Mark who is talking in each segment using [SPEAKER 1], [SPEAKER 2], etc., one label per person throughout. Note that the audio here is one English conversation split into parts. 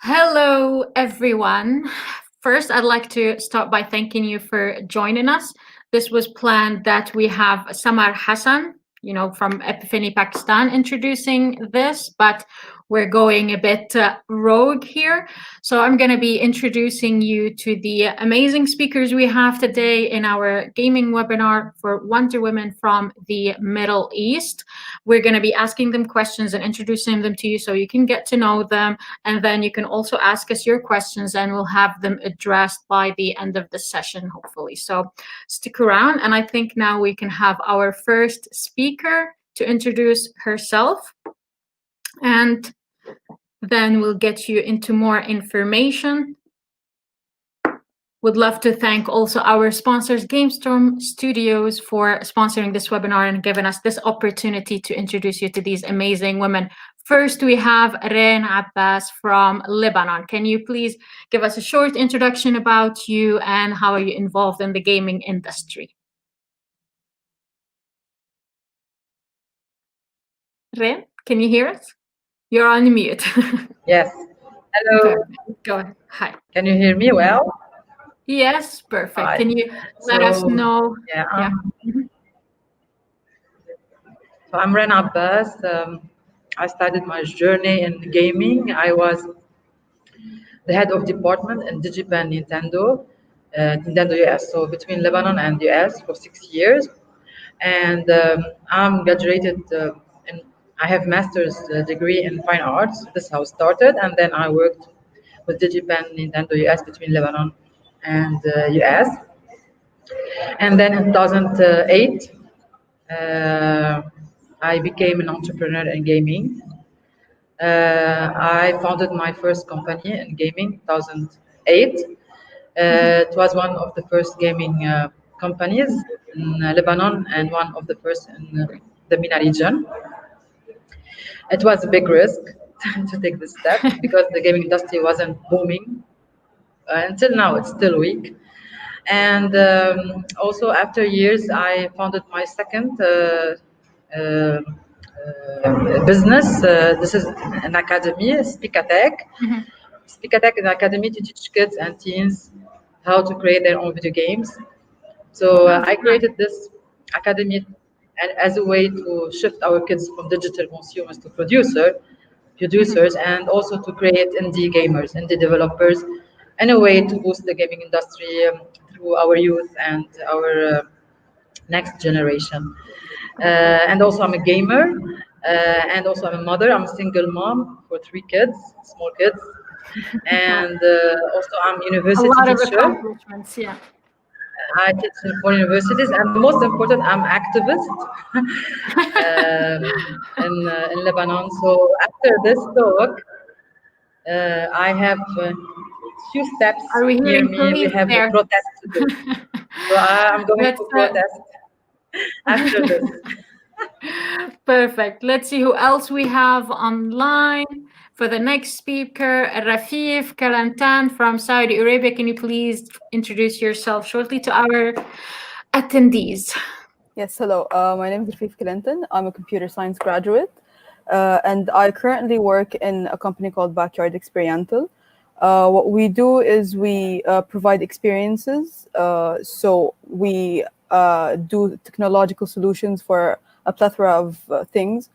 [SPEAKER 1] Hello, everyone. First, I'd like to start by thanking you for joining us. This was planned that we have Samar Hasan, from Epiphany, Pakistan, introducing this, but we're going a bit rogue here. So I'm going to be introducing you to the amazing speakers we have today in our gaming webinar for Wonder Women from the Middle East. We're going to be asking them questions and introducing them to you so you can get to know them. And then you can also ask us your questions and we'll have them addressed by the end of the session, hopefully. So stick around. And I think now we can have our first speaker to introduce herself. And then we'll get you into more information. Would love to thank also our sponsors, GameStorm Studios, for sponsoring this webinar and giving us this opportunity to introduce you to these amazing women. First, we have Ren Abbas from Lebanon. Can you please give us a short introduction about you and how are you involved in the gaming industry? Ren, can you hear us? You're on mute.
[SPEAKER 2] Yes. Hello.
[SPEAKER 1] Go ahead. Hi.
[SPEAKER 2] Can you hear me well?
[SPEAKER 1] Yes, perfect.
[SPEAKER 2] Hi.
[SPEAKER 1] Can you let us know?
[SPEAKER 2] Yeah. So I'm Ren Abbas. I started my journey in gaming. I was the head of department in Digipan Nintendo US. So between Lebanon and US for 6 years. And I'm graduated in, I have master's degree in fine arts. This is how it started. And then I worked with Digipan Nintendo US between Lebanon and US. And then in 2008, I became an entrepreneur in gaming. I founded my first company in gaming 2008. It was one of the first gaming companies in Lebanon and one of the first in the MENA region. It was a big risk to take this step because the gaming industry wasn't booming. Until now, it's still weak. And also, after years, I founded my second business. This is an academy, Speak Attack. Speak Attack is an academy to teach kids and teens how to create their own video games. So I created this academy as a way to shift our kids from digital consumers to producers, and also to create indie gamers, indie developers, and a way to boost the gaming industry through our youth and our next generation. And also, I'm a gamer, and also I'm a mother. I'm a single mom for 3 kids, small kids, and also I'm university
[SPEAKER 1] teacher. A lot of
[SPEAKER 2] teacher.
[SPEAKER 1] Accomplishments, yeah.
[SPEAKER 2] I teach in 4 universities, and the most important, I'm activist in Lebanon. So after this talk, I have few steps near me. We have a protest to do. So I'm going to protest after this.
[SPEAKER 1] Perfect. Let's see who else we have online. For the next speaker, Rafif Kalantan from Saudi Arabia. Can you please introduce yourself shortly to our attendees?
[SPEAKER 3] Yes, hello. My name is Rafif Kalantan. I'm a computer science graduate, and I currently work in a company called Backyard Experiential. What we do is we provide experiences. So we do technological solutions for a plethora of things.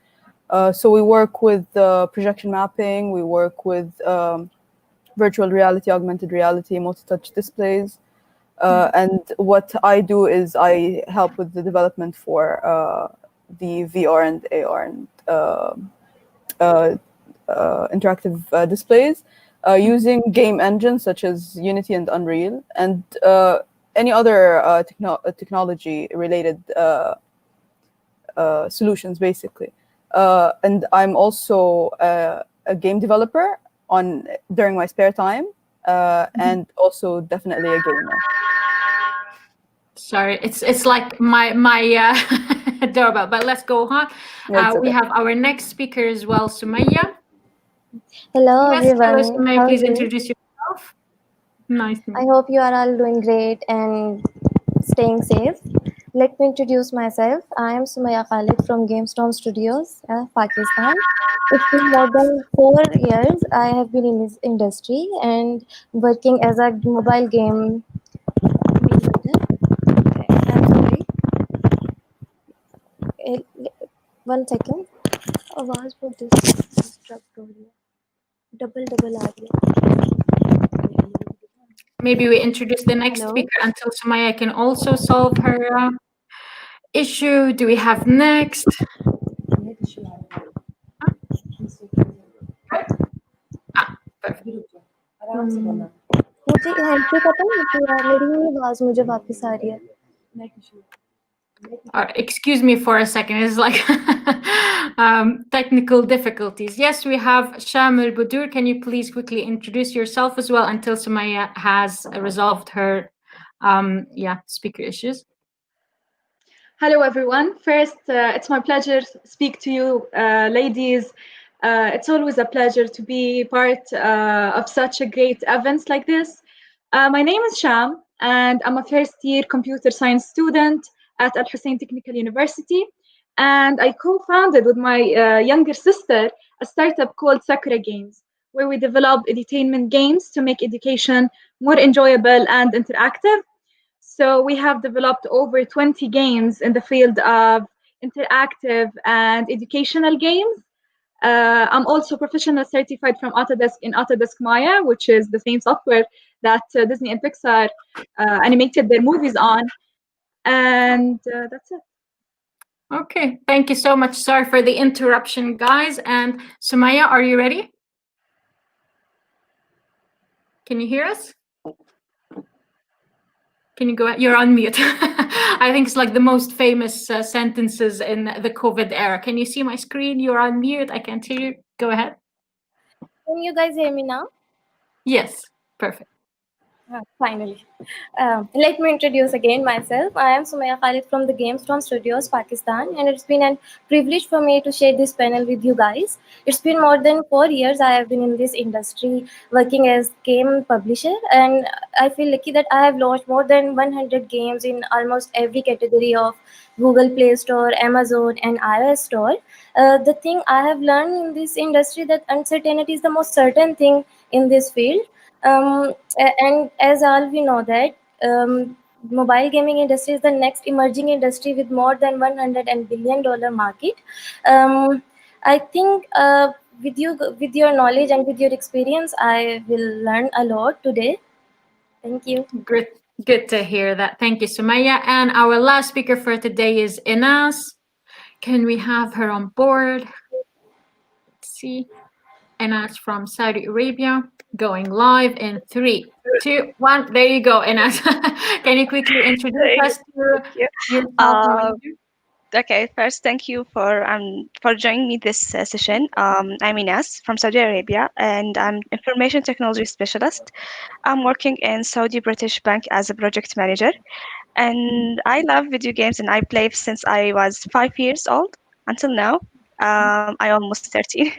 [SPEAKER 3] So we work with projection mapping, we work with virtual reality, augmented reality, multi-touch displays. And what I do is I help with the development for the VR and AR and interactive displays using game engines such as Unity and Unreal and any other technology-related solutions, basically. And I'm also a game developer during my spare time, and also definitely a gamer.
[SPEAKER 1] Sorry, it's like my doorbell, but let's go on. We have our next speaker as well, Sumaya.
[SPEAKER 4] Hello, everyone.
[SPEAKER 1] Hello, Sumaya, please introduce yourself. Nice.
[SPEAKER 4] I hope you are all doing great and staying safe. Let me introduce myself. I am Sumaya Khalid from GameStorm Studios, Pakistan. It's been more than 4 years I have been in this industry and working as a mobile game mediator. I'm sorry. Eh, 1 second. आवाज बहुत disturb हो रही है double आ रही है
[SPEAKER 1] Maybe we introduce the next
[SPEAKER 4] Hello.
[SPEAKER 1] speaker until Sumaya can also solve her issue. Do we have next? Perfect.
[SPEAKER 4] मुझे यहाँ पे पता नहीं कि मेरी आवाज मुझे वापस आ रही है
[SPEAKER 1] Excuse me for a second. It's like technical difficulties. Yes, we have Shamil Budur. Can you please quickly introduce yourself as well until Sumaya has resolved her speaker issues?
[SPEAKER 5] Hello, everyone. First, it's my pleasure to speak to you, ladies. It's always a pleasure to be part of such a great events like this. My name is Sham, and I'm a first-year computer science student at Al Hussein Technical University. And I co-founded with my younger sister a startup called Sakura Games, where we develop edutainment games to make education more enjoyable and interactive. So we have developed over 20 games in the field of interactive and educational games. I'm also professional certified from Autodesk in Autodesk Maya, which is the same software that Disney and Pixar animated their movies on. And that's it.
[SPEAKER 1] Okay, thank you so much. Sorry for the interruption, guys. And Sumaya, are you ready? Can you hear us? Can you go ahead? You're on mute. I think it's like the most famous sentences in the COVID era. Can you see my screen? You're on mute. I can't hear you. Go ahead.
[SPEAKER 4] Can you guys hear me now?
[SPEAKER 1] Yes, perfect.
[SPEAKER 4] Finally. Let me introduce again myself. I am Sumaya Khalid from the GameStorm Studios, Pakistan, and it's been a privilege for me to share this panel with you guys. It's been more than 4 years I have been in this industry working as game publisher, and I feel lucky that I have launched more than 100 games in almost every category of Google Play Store, Amazon, and iOS Store. The thing I have learned in this industry that uncertainty is the most certain thing in this field. And as all we know that mobile gaming industry is the next emerging industry with more than $100 billion market. I think with your knowledge and with your experience, I will learn a lot today. Thank you.
[SPEAKER 1] Good to hear that. Thank you, Sumaya. And our last speaker for today is Inas. Can we have her on board? Let's see. Inas from Saudi Arabia, going live in 3, 2, 1. There you go, Inas. Can you quickly introduce us to yourself?
[SPEAKER 6] Okay, first, thank you for joining me this session. I'm Ines from Saudi Arabia, and I'm information technology specialist. I'm working in Saudi British Bank as a project manager, and I love video games, and I play since I was 5 years old until now. I almost 13.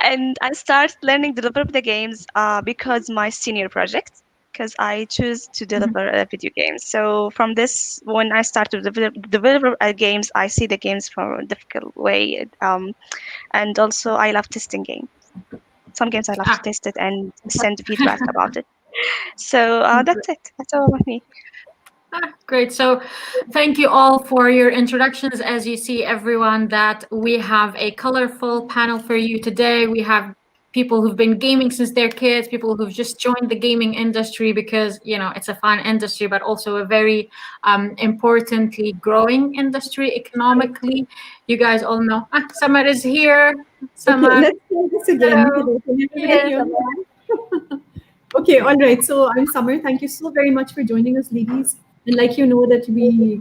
[SPEAKER 6] And I start learning develop the games because my senior project, because I choose to deliver video games. So from this, when I start to develop games, I see the games from a difficult way. And also I love testing games. Some games I love to test it and send feedback about it. So that's it. That's all about me.
[SPEAKER 1] Great. So thank you all for your introductions. As you see, everyone, that we have a colorful panel for you today. We have people who've been gaming since they're kids, people who've just joined the gaming industry because, you know, it's a fun industry, but also a very importantly growing industry economically. You guys all know. Samar is here. Samar.
[SPEAKER 7] Okay, let's try this again. Hello. Can everybody hear me? Okay, all right. So I'm Samar. Thank you so very much for joining us, ladies. And like you know that we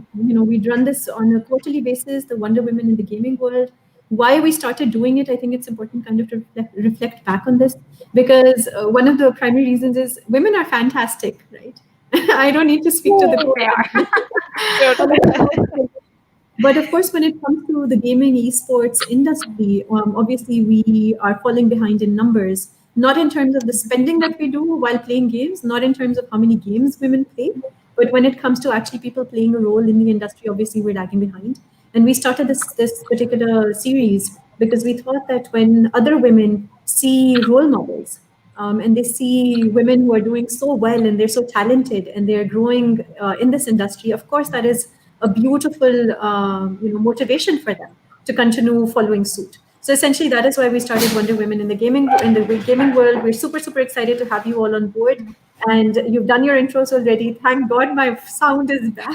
[SPEAKER 7] run this on a quarterly basis, the Wonder Women in the gaming world. Why we started doing it, I think it's important kind of to reflect back on this, because one of the primary reasons is women are fantastic, right? I don't need to speak to the But of course, when it comes to the gaming esports industry, obviously we are falling behind in numbers. not in terms of the spending that we do while playing games, not in terms of how many games women play, but when it comes to actually people playing a role in the industry, obviously we're lagging behind. And we started this particular series because we thought that when other women see role models, and they see women who are doing so well and they're so talented and they're growing in this industry, of course that is a beautiful motivation for them to continue following suit. So essentially, that is why we started Wonder Women in the gaming world. We're super excited to have you all on board, and you've done your intros already. Thank God, my sound is back.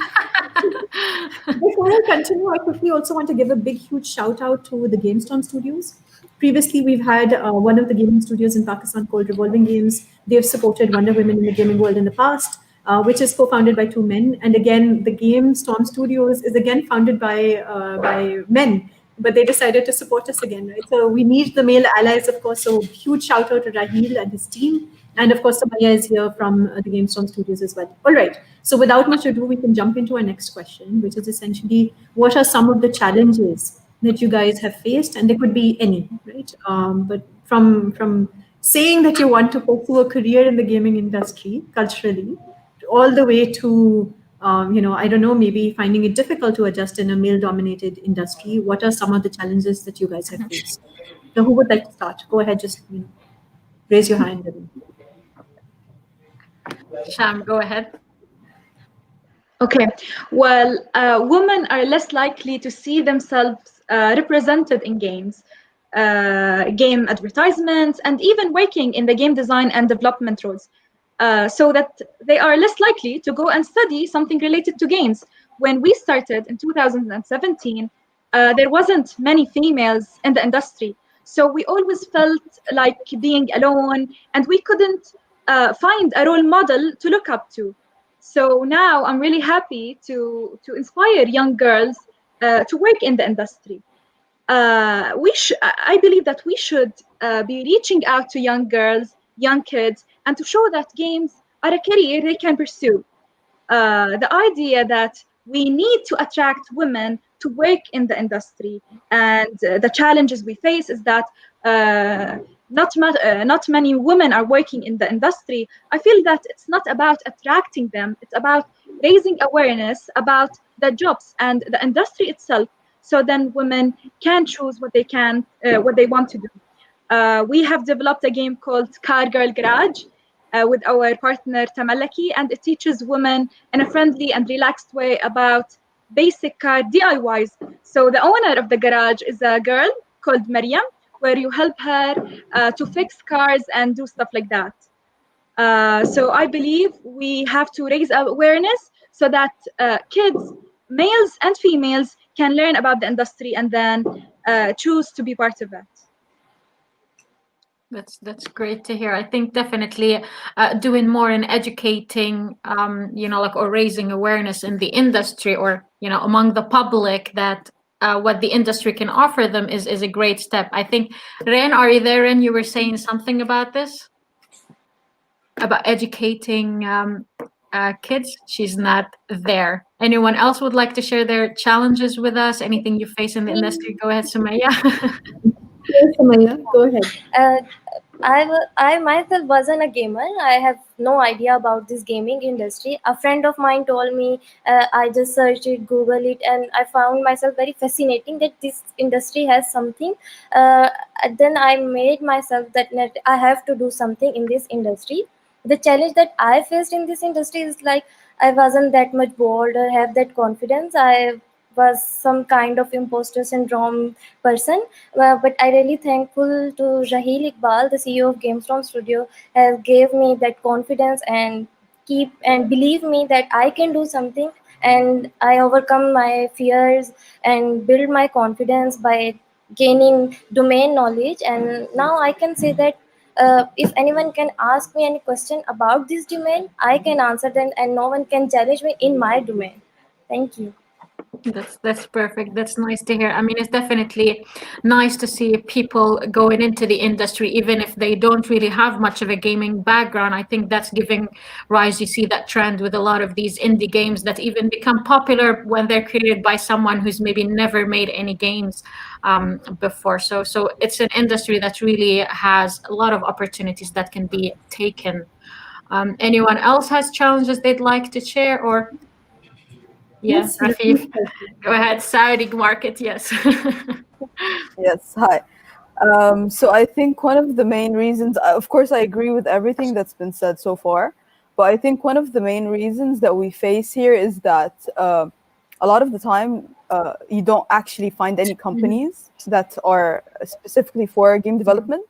[SPEAKER 7] Before I continue, I quickly also want to give a big, huge shout out to the GameStorm Studios. Previously, we've had one of the gaming studios in Pakistan called Revolving Games. They've supported Wonder Women in the gaming world in the past, which is co-founded by two men. And again, the GameStorm Studios is again founded by men, but they decided to support us again, right? So we need the male allies, of course. So huge shout out to Raheel and his team. And of course, Samaya is here from the GameStorm Studios as well. All right. So without much ado, we can jump into our next question, which is essentially, what are some of the challenges that you guys have faced? And there could be any, right? But from saying that you want to pursue a career in the gaming industry culturally, all the way to I don't know, maybe finding it difficult to adjust in a male-dominated industry. What are some of the challenges that you guys have faced? So who would like to start? Go ahead, just raise your hand.
[SPEAKER 1] Sham, go ahead.
[SPEAKER 5] Okay, well, women are less likely to see themselves represented in games, game advertisements, and even working in the game design and development roles. So that they are less likely to go and study something related to games. When we started in 2017, there wasn't many females in the industry. So we always felt like being alone, and we couldn't find a role model to look up to. So now I'm really happy to inspire young girls to work in the industry. I believe that we should be reaching out to young girls, young kids, and to show that games are a career they can pursue. The idea that we need to attract women to work in the industry, and the challenges we face is that not many women are working in the industry. I feel that it's not about attracting them, it's about raising awareness about the jobs and the industry itself, so then women can choose what they want to do. We have developed a game called Car Girl Garage with our partner Tamallaki, and it teaches women in a friendly and relaxed way about basic car DIYs. So the owner of the garage is a girl called Maryam, where you help her to fix cars and do stuff like that. So I believe we have to raise awareness so that kids, males and females, can learn about the industry and then choose to be part of it.
[SPEAKER 1] That's great to hear. I think definitely doing more in educating, or raising awareness in the industry, or among the public, that what the industry can offer them is a great step. I think, Ren, are you there? Ren, you were saying something about this, about educating kids. She's not there. Anyone else would like to share their challenges with us? Anything you face in the industry? Go ahead, Sumaya.
[SPEAKER 7] Yes, Samaya, go ahead.
[SPEAKER 4] I myself wasn't a gamer. I have no idea about this gaming industry. A friend of mine told me, I just searched it, Google it, and I found myself very fascinating that this industry has something. Then I made myself that I have to do something in this industry. The challenge that I faced in this industry is like I wasn't that much bold or have that confidence. I was some kind of imposter syndrome person. But I really thankful to Raheel Iqbal, the CEO of GameStorm Studio, has gave me that confidence and keep and believe me that I can do something, and I overcome my fears and build my confidence by gaining domain knowledge. And now I can say that if anyone can ask me any question about this domain, I can answer them, and no one can challenge me in my domain. Thank you.
[SPEAKER 1] That's perfect. That's nice to hear. I mean, it's definitely nice to see people going into the industry, even if they don't really have much of a gaming background. I think that's giving rise. You see that trend with a lot of these indie games that even become popular when they're created by someone who's maybe never made any games before. So it's an industry that really has a lot of opportunities that can be taken. Anyone else has challenges they'd like to share, or? Yes,
[SPEAKER 7] Yes,
[SPEAKER 1] Rafif. Go ahead. Saudi market, yes.
[SPEAKER 3] Yes, hi. So I think one of the main reasons, of course, I agree with everything that's been said so far, but I think one of the main reasons that we face here is that a lot of the time you don't actually find any companies that are specifically for game development.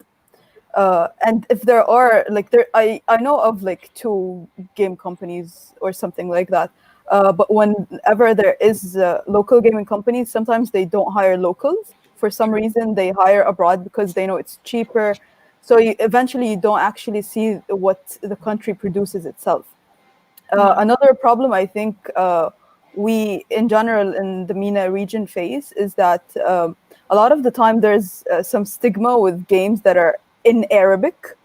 [SPEAKER 3] And if there are, like, I know of like 2 game companies or something like that. But whenever there is local gaming companies, sometimes they don't hire locals. For some reason, they hire abroad because they know it's cheaper. So eventually, you don't actually see what the country produces itself. Another problem I think we, in general, in the MENA region face is that a lot of the time there's some stigma with games that are in Arabic.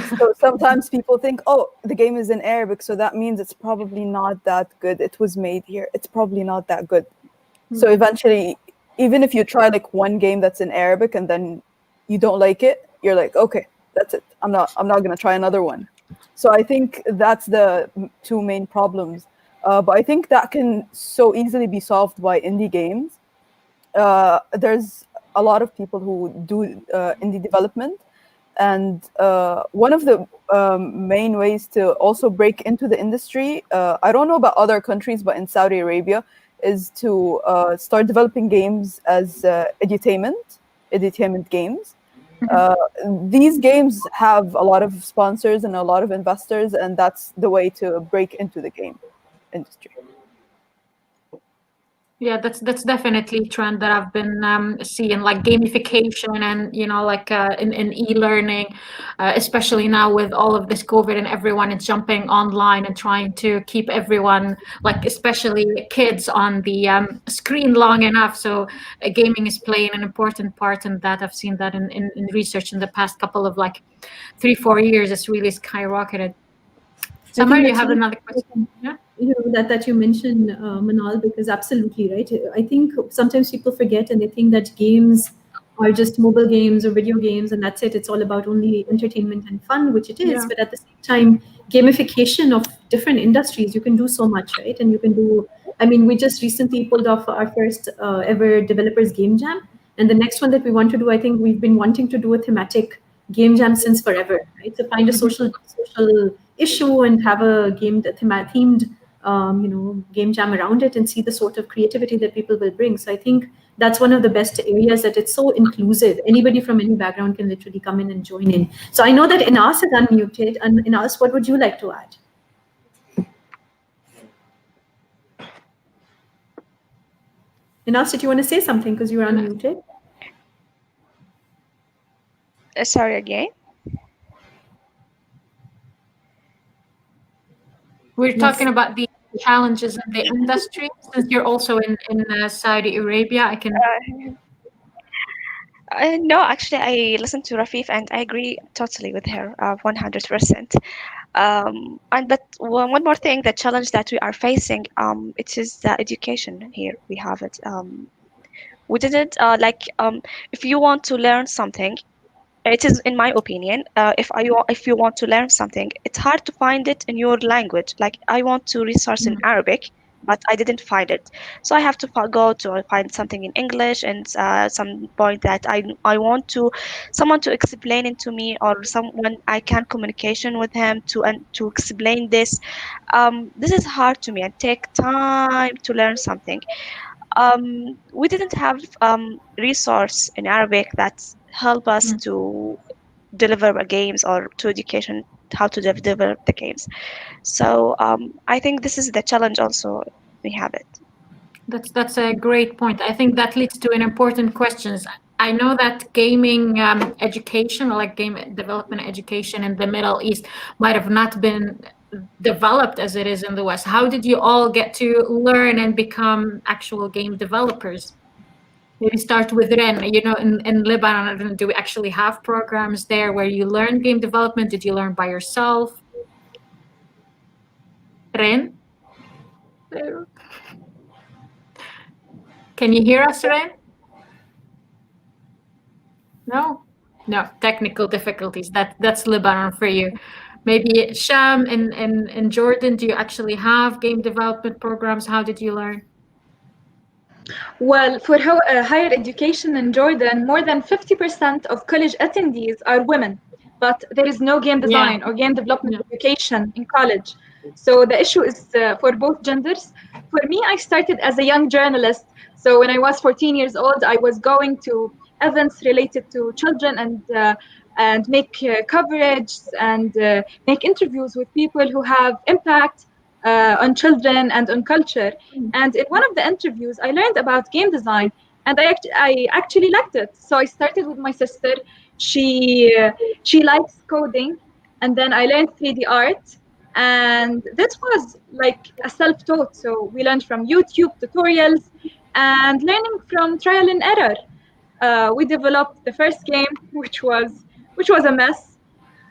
[SPEAKER 3] So sometimes people think, oh, the game is in Arabic, so that means it's probably not that good. It was made here. It's probably not that good. So eventually, even if you try like one game that's in Arabic and then you don't like it, you're like, okay, that's it. I'm not gonna try another one. So I think that's the 2 main problems. But I think that can so easily be solved by indie games. There's a lot of people who do indie development. And one of the main ways to also break into the industry, I don't know about other countries, but in Saudi Arabia, is to start developing games as edutainment games. These games have a lot of sponsors and a lot of investors, and that's the way to break into the game industry.
[SPEAKER 1] Yeah, that's definitely a trend that I've been seeing, like gamification and, like in e-learning, especially now with all of this COVID and everyone is jumping online and trying to keep everyone, like especially kids, on the screen long enough. So gaming is playing an important part in that. I've seen that in research in the past couple of like 3-4 years. It's really skyrocketed. Samar, you have another question? Yeah.
[SPEAKER 7] That you mentioned, Manal, because absolutely right. I think sometimes people forget and they think that games are just mobile games or video games and that's it. It's all about only entertainment and fun, which it is.
[SPEAKER 1] Yeah.
[SPEAKER 7] But at the same time, gamification of different industries, you can do so much, right? And you can do, I mean, we just recently pulled off our first ever developers game jam. And the next one that we want to do, I think we've been wanting to do a thematic game jam since forever, right? So find a social issue and have a themed game jam around it and see the sort of creativity that people will bring. So I think that's one of the best areas, that it's so inclusive. Anybody from any background can literally come in and join in. So I know that Inas is unmuted. And Inas, what would you like to add? Inas, did you want to say something because you were unmuted?
[SPEAKER 6] Sorry again.
[SPEAKER 1] We're talking about the challenges in the industry. Since you're also in Saudi Arabia, I can.
[SPEAKER 6] No, actually, I listened to Rafif and I agree totally with her, 100%. But one more thing, the challenge that we are facing, it is the education here. We have it. We didn't if you want to learn something, it is, in my opinion, if you want to learn something, it's hard to find it in your language. Like, I want to resource in Arabic, but I didn't find it, so I have to go to find something in English, and some point that I want someone to explain it to me, or someone I can communication with him to explain this. This is hard to me and take time to learn something. We didn't have resource in Arabic that help us to deliver games, or to education how to develop the games. So I think this is the challenge also we have it.
[SPEAKER 1] That's a great point. I think that leads to an important question. I know that gaming education, or like game development education in the Middle East, might have not been developed as it is in the West. How did you all get to learn and become actual game developers? Maybe start with Ren. You know, in Lebanon, do we actually have programs there where you learn game development? Did you learn by yourself? Ren? Can you hear us, Ren? No? No, technical difficulties. That's Lebanon for you. Maybe Sham in Jordan, do you actually have game development programs? How did you learn?
[SPEAKER 5] Well, for higher education in Jordan, more than 50% of college attendees are women, but there is no game design or game development education in college. So the issue is for both genders. For me, I started as a young journalist. So when I was 14 years old, I was going to events related to children and make coverage and make interviews with people who have impact on children and on culture. And in one of the interviews, I learned about game design, and I actually liked it. So I started with my sister. She likes coding, and then I learned 3D art. And that was like a self-taught. So we learned from YouTube tutorials and learning from trial and error. We developed the first game, which was a mess.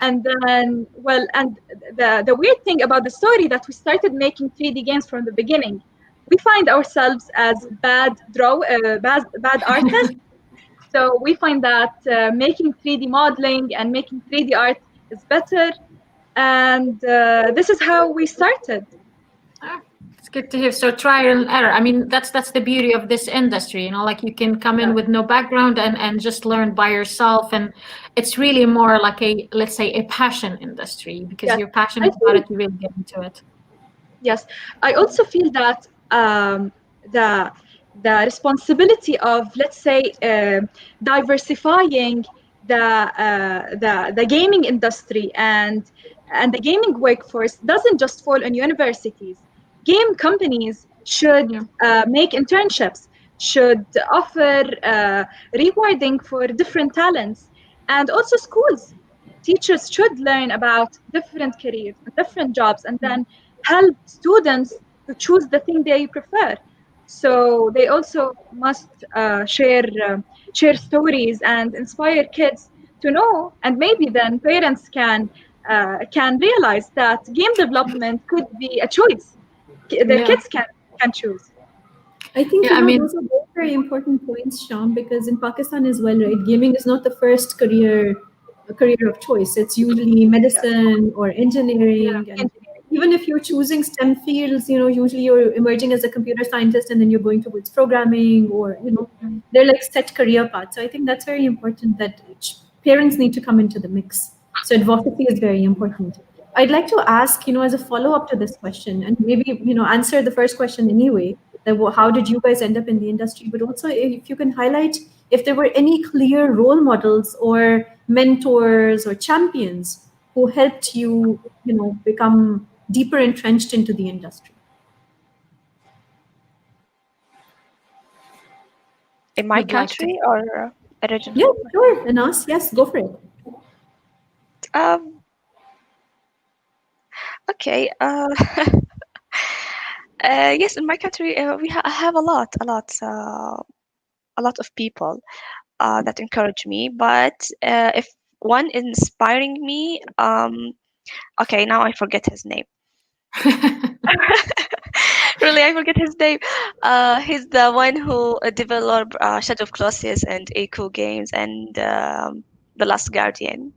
[SPEAKER 5] And then, well, and the weird thing about the story that we started making 3D games from the beginning. We find ourselves as bad artists. So we find that making 3D modeling and making 3D art is better. And this is how we started.
[SPEAKER 1] It's good to hear. So trial and error. I mean, that's the beauty of this industry, you know, like you can come in with no background and just learn by yourself. And it's really more like let's say a passion industry, because you're passionate about it, you really get into it.
[SPEAKER 5] Yes. I also feel that the responsibility of, let's say, diversifying the gaming industry and the gaming workforce doesn't just fall on universities. Game companies should make internships, should offer rewarding for different talents, and also schools. Teachers should learn about different careers, different jobs, and then help students to choose the thing they prefer. So they also must share stories and inspire kids to know, and maybe then parents can realize that game development could be a choice. The kids can choose.
[SPEAKER 7] I think those are both very important points, Sham, because in Pakistan as well, right? Gaming is not the first career of choice. It's usually medicine or engineering, and even if you're choosing STEM fields, you know, usually you're emerging as a computer scientist and then you're going towards programming, or you know, they're like set career paths. So I think that's very important that parents need to come into the mix. So advocacy is very important. I'd like to ask, you know, as a follow-up to this question, and maybe, you know, answer the first question anyway, that how did you guys end up in the industry? But also if you can highlight if there were any clear role models or mentors or champions who helped you, you know, become deeper entrenched into the industry.
[SPEAKER 6] In my country or originally?
[SPEAKER 7] Yeah, sure. And us, yes, go for it.
[SPEAKER 6] Okay. Yes, in my country, I have a lot of people that encourage me. But if one inspiring me, okay, now I forget his name. Really, I forget his name. He's the one who developed Shadow of Colossus and Echo games and The Last Guardian.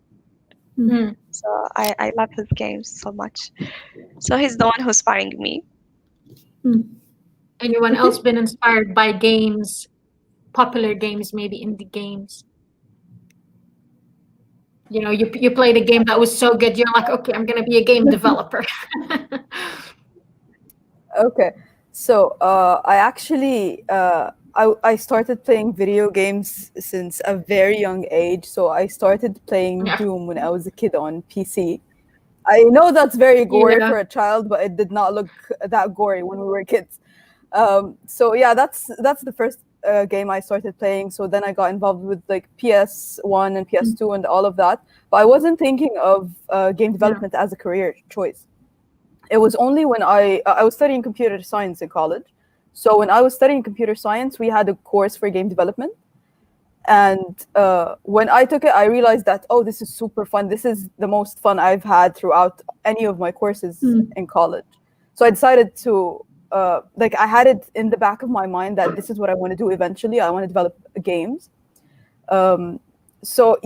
[SPEAKER 1] Mm-hmm.
[SPEAKER 6] So I love his games so much. So he's the one who's inspiring me.
[SPEAKER 1] Anyone else been inspired by games, popular games, maybe indie games? You know, you played a game that was so good, you're like, okay, I'm gonna be a game developer.
[SPEAKER 3] Okay, so I actually I started playing video games since a very young age. So I started playing Doom when I was a kid on PC. I know that's very gory for a child, but it did not look that gory when we were kids. So yeah, that's the first game I started playing. So then I got involved with like PS1 and PS2 and all of that. But I wasn't thinking of game development as a career choice. it was only when I was studying computer science in college. So when I was studying computer science, we had a course for game development. And when I took it, I realized that, oh, this is super fun. This is the most fun I've had throughout any of my courses in college. So I decided to, I had it in the back of my mind that this is what I want to do eventually. I want to develop games. So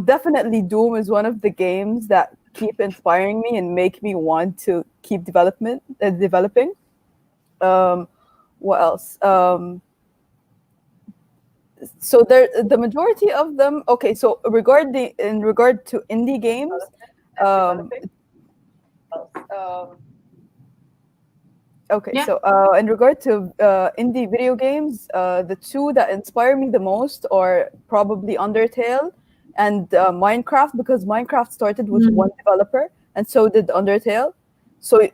[SPEAKER 3] definitely Doom is one of the games that keep inspiring me and make me want to keep developing. What else? So the majority of them. Okay, so in regard to indie games, in regard to indie video games, the two that inspire me the most are probably Undertale and Minecraft, because Minecraft started with one developer, and so did Undertale. So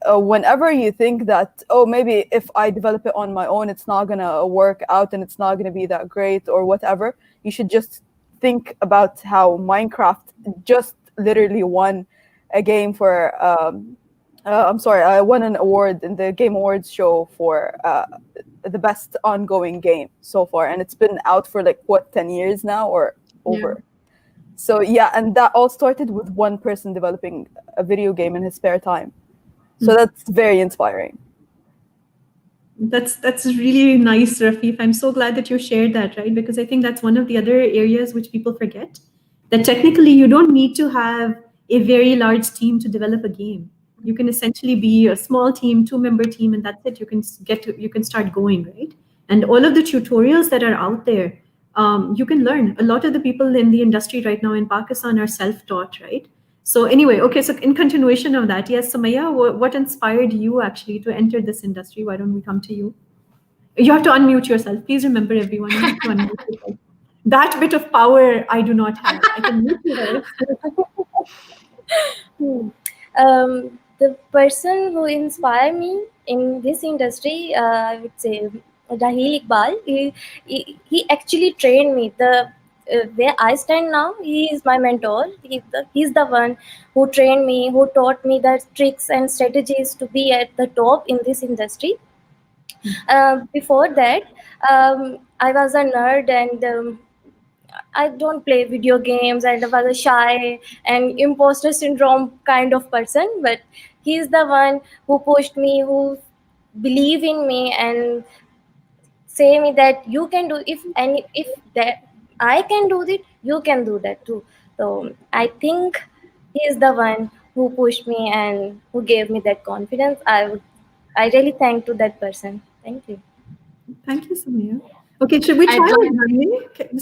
[SPEAKER 3] whenever you think that, oh, maybe if I develop it on my own, it's not gonna work out and it's not gonna be that great or whatever, you should just think about how Minecraft just literally won a game for I won an award in the Game Awards show for the best ongoing game so far, and it's been out for 10 years now or over. Yeah. So and that all started with one person developing a video game in his spare time. So that's very inspiring.
[SPEAKER 7] That's really nice, Rafif. I'm so glad that you shared that, right? Because I think that's one of the other areas which people forget, that technically you don't need to have a very large team to develop a game. You can essentially be a small team, 2-member team, and that's it. You can start going, right? And all of the tutorials that are out there, you can learn. A lot of the people in the industry right now in Pakistan are self-taught, right? So anyway, okay, so in continuation of that, yes, Sumaya, what inspired you actually to enter this industry? Why don't we come to you? You have to unmute yourself. Please remember, everyone, you have to unmute yourself. That bit of power I do not have. I can mute you.
[SPEAKER 4] The person who inspired me in this industry, I would say Raheel Iqbal. He actually trained me. Where I stand now, he is my mentor. He's the one who trained me, who taught me the tricks and strategies to be at the top in this industry. Before that, I was a nerd and I don't play video games, and I was a shy and imposter syndrome kind of person. But he's the one who pushed me, who believe in me and say me that you can do, if that I can do it, you can do that too. So I think he is the one who pushed me and who gave me that confidence. I really thank to that person. Thank you.
[SPEAKER 7] Thank you, Samir. Okay, should we try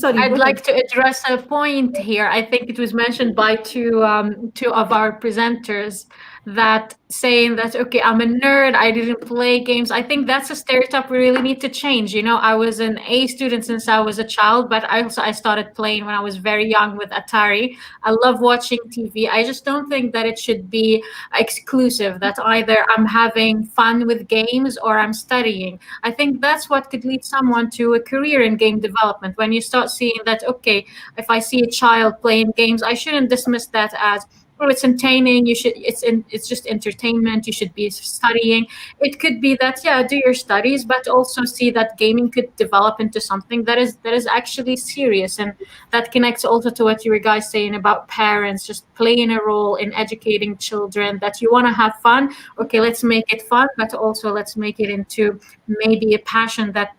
[SPEAKER 1] I'd like to address a point here. I think it was mentioned by two of our presenters, that saying that, okay, I'm a nerd, I didn't play games. I think that's a stereotype we really need to change. You know, I was an A student since I was a child, but I started playing when I was very young with Atari. I love watching TV. I just don't think that it should be exclusive, that either I'm having fun with games or I'm studying. I think that's what could lead someone to a career in game development. When you start seeing that, okay, if I see a child playing games, I shouldn't dismiss that as, oh, it's entertaining. It's just entertainment. You should be studying. It could be that, do your studies, but also see that gaming could develop into something that is actually serious, and that connects also to what you were guys saying about parents just playing a role in educating children. That you want to have fun. Okay, let's make it fun, but also let's make it into maybe a passion that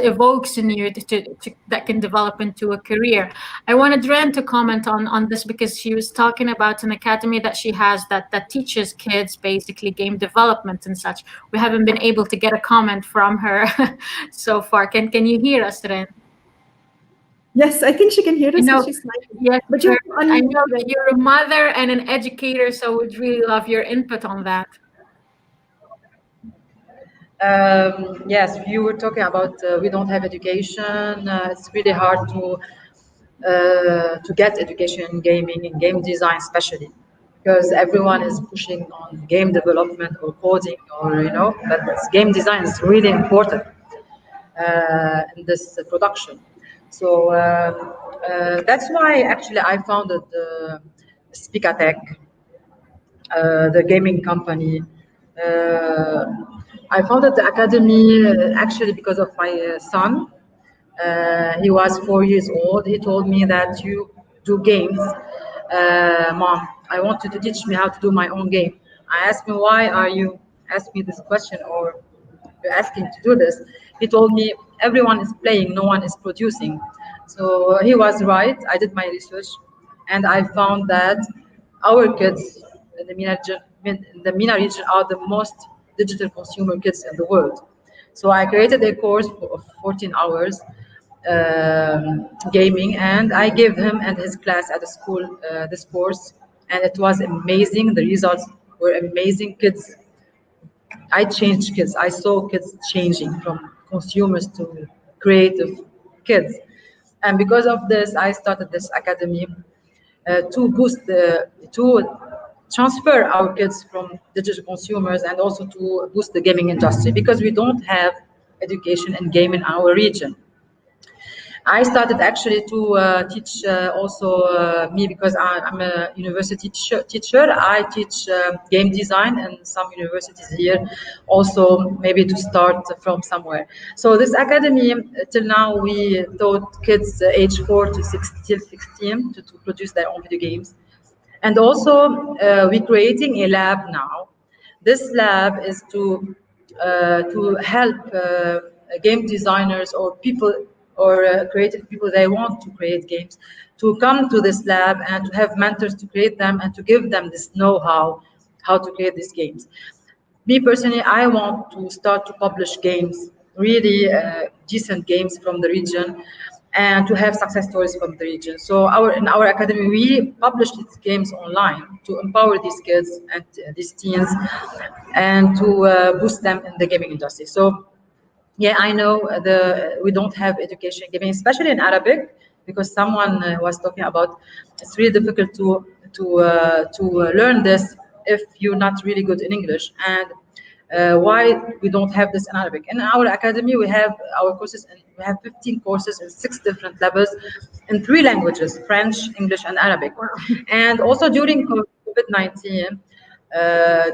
[SPEAKER 1] evokes in you that can develop into a career. I wanted Ren to comment on this, because she was talking about an academy that she has that teaches kids basically game development and such. We haven't been able to get a comment from her so far. Can you hear us, Ren?
[SPEAKER 7] Yes, I think she can hear us. She's smiling.
[SPEAKER 1] Yes, but I know that you're a mother and an educator, so we'd really love your input on that.
[SPEAKER 2] Yes, you were talking about we don't have education. It's really hard to get education in gaming, in game design especially, because everyone is pushing on game development or coding, or but game design is really important in this production. So that's why actually I founded Speakatech. the gaming company. I founded the academy actually because of my son. He was 4 years old. He told me that you do games. Mom, I want you to teach me how to do my own game. I asked him, why are you asking me this question, or you're asking to do this? He told me, everyone is playing, no one is producing. So he was right. I did my research, and I found that our kids in the MENA region are the most digital consumer kids in the world. So I created a course of 14 hours gaming, and I gave him and his class at the school this course, and it was amazing. The results were amazing. Kids, I changed kids. I saw kids changing from consumers to creative kids, and because of this, I started this academy to boost to transfer our kids from digital consumers and also to boost the gaming industry, because we don't have education in game in our region. I started actually to teach also me, because I'm a university teacher. I teach game design in some universities here, also maybe to start from somewhere. So this academy, till now, we taught kids age 4 to 16 to produce their own video games. And also we're creating a lab now. This lab is to help game designers or people or creative people, they want to create games, to come to this lab and to have mentors to create them and to give them this know-how how to create these games. Me personally, I want to start to publish games, really decent games from the region, and to have success stories from the region. So in our academy, we publish these games online to empower these kids and these teens, and to boost them in the gaming industry. So yeah, I know we don't have education in gaming, especially in Arabic, because someone was talking about it's really difficult to learn this if you're not really good in English. And why we don't have this in Arabic? In our academy, we have our courses, and we have 15 courses in 6 different levels in 3 languages: French, English, and Arabic. And also during COVID-19,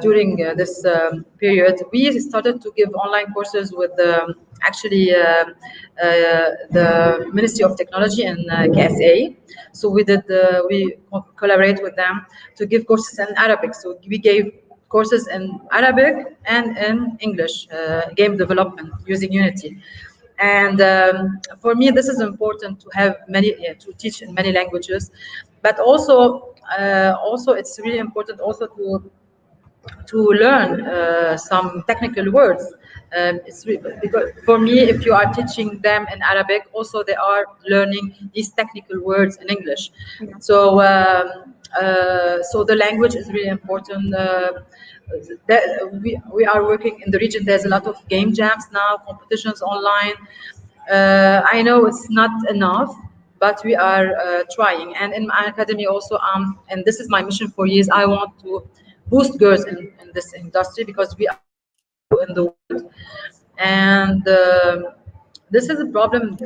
[SPEAKER 2] during this period, we started to give online courses with actually the Ministry of Technology and KSA. So we collaborate with them to give courses in Arabic. So we gave courses in Arabic and in English, game development using Unity. And for me, this is important to have to teach in many languages, but also it's really important also to learn some technical words. Because for me, if you are teaching them in Arabic, also they are learning these technical words in English. So so the language is really important. We are working in the region. There's a lot of game jams now, competitions online. I know it's not enough, but we are trying. And in my academy also, and this is my mission for years, I want to boost girls in this industry, because we are in the world. And this is a problem.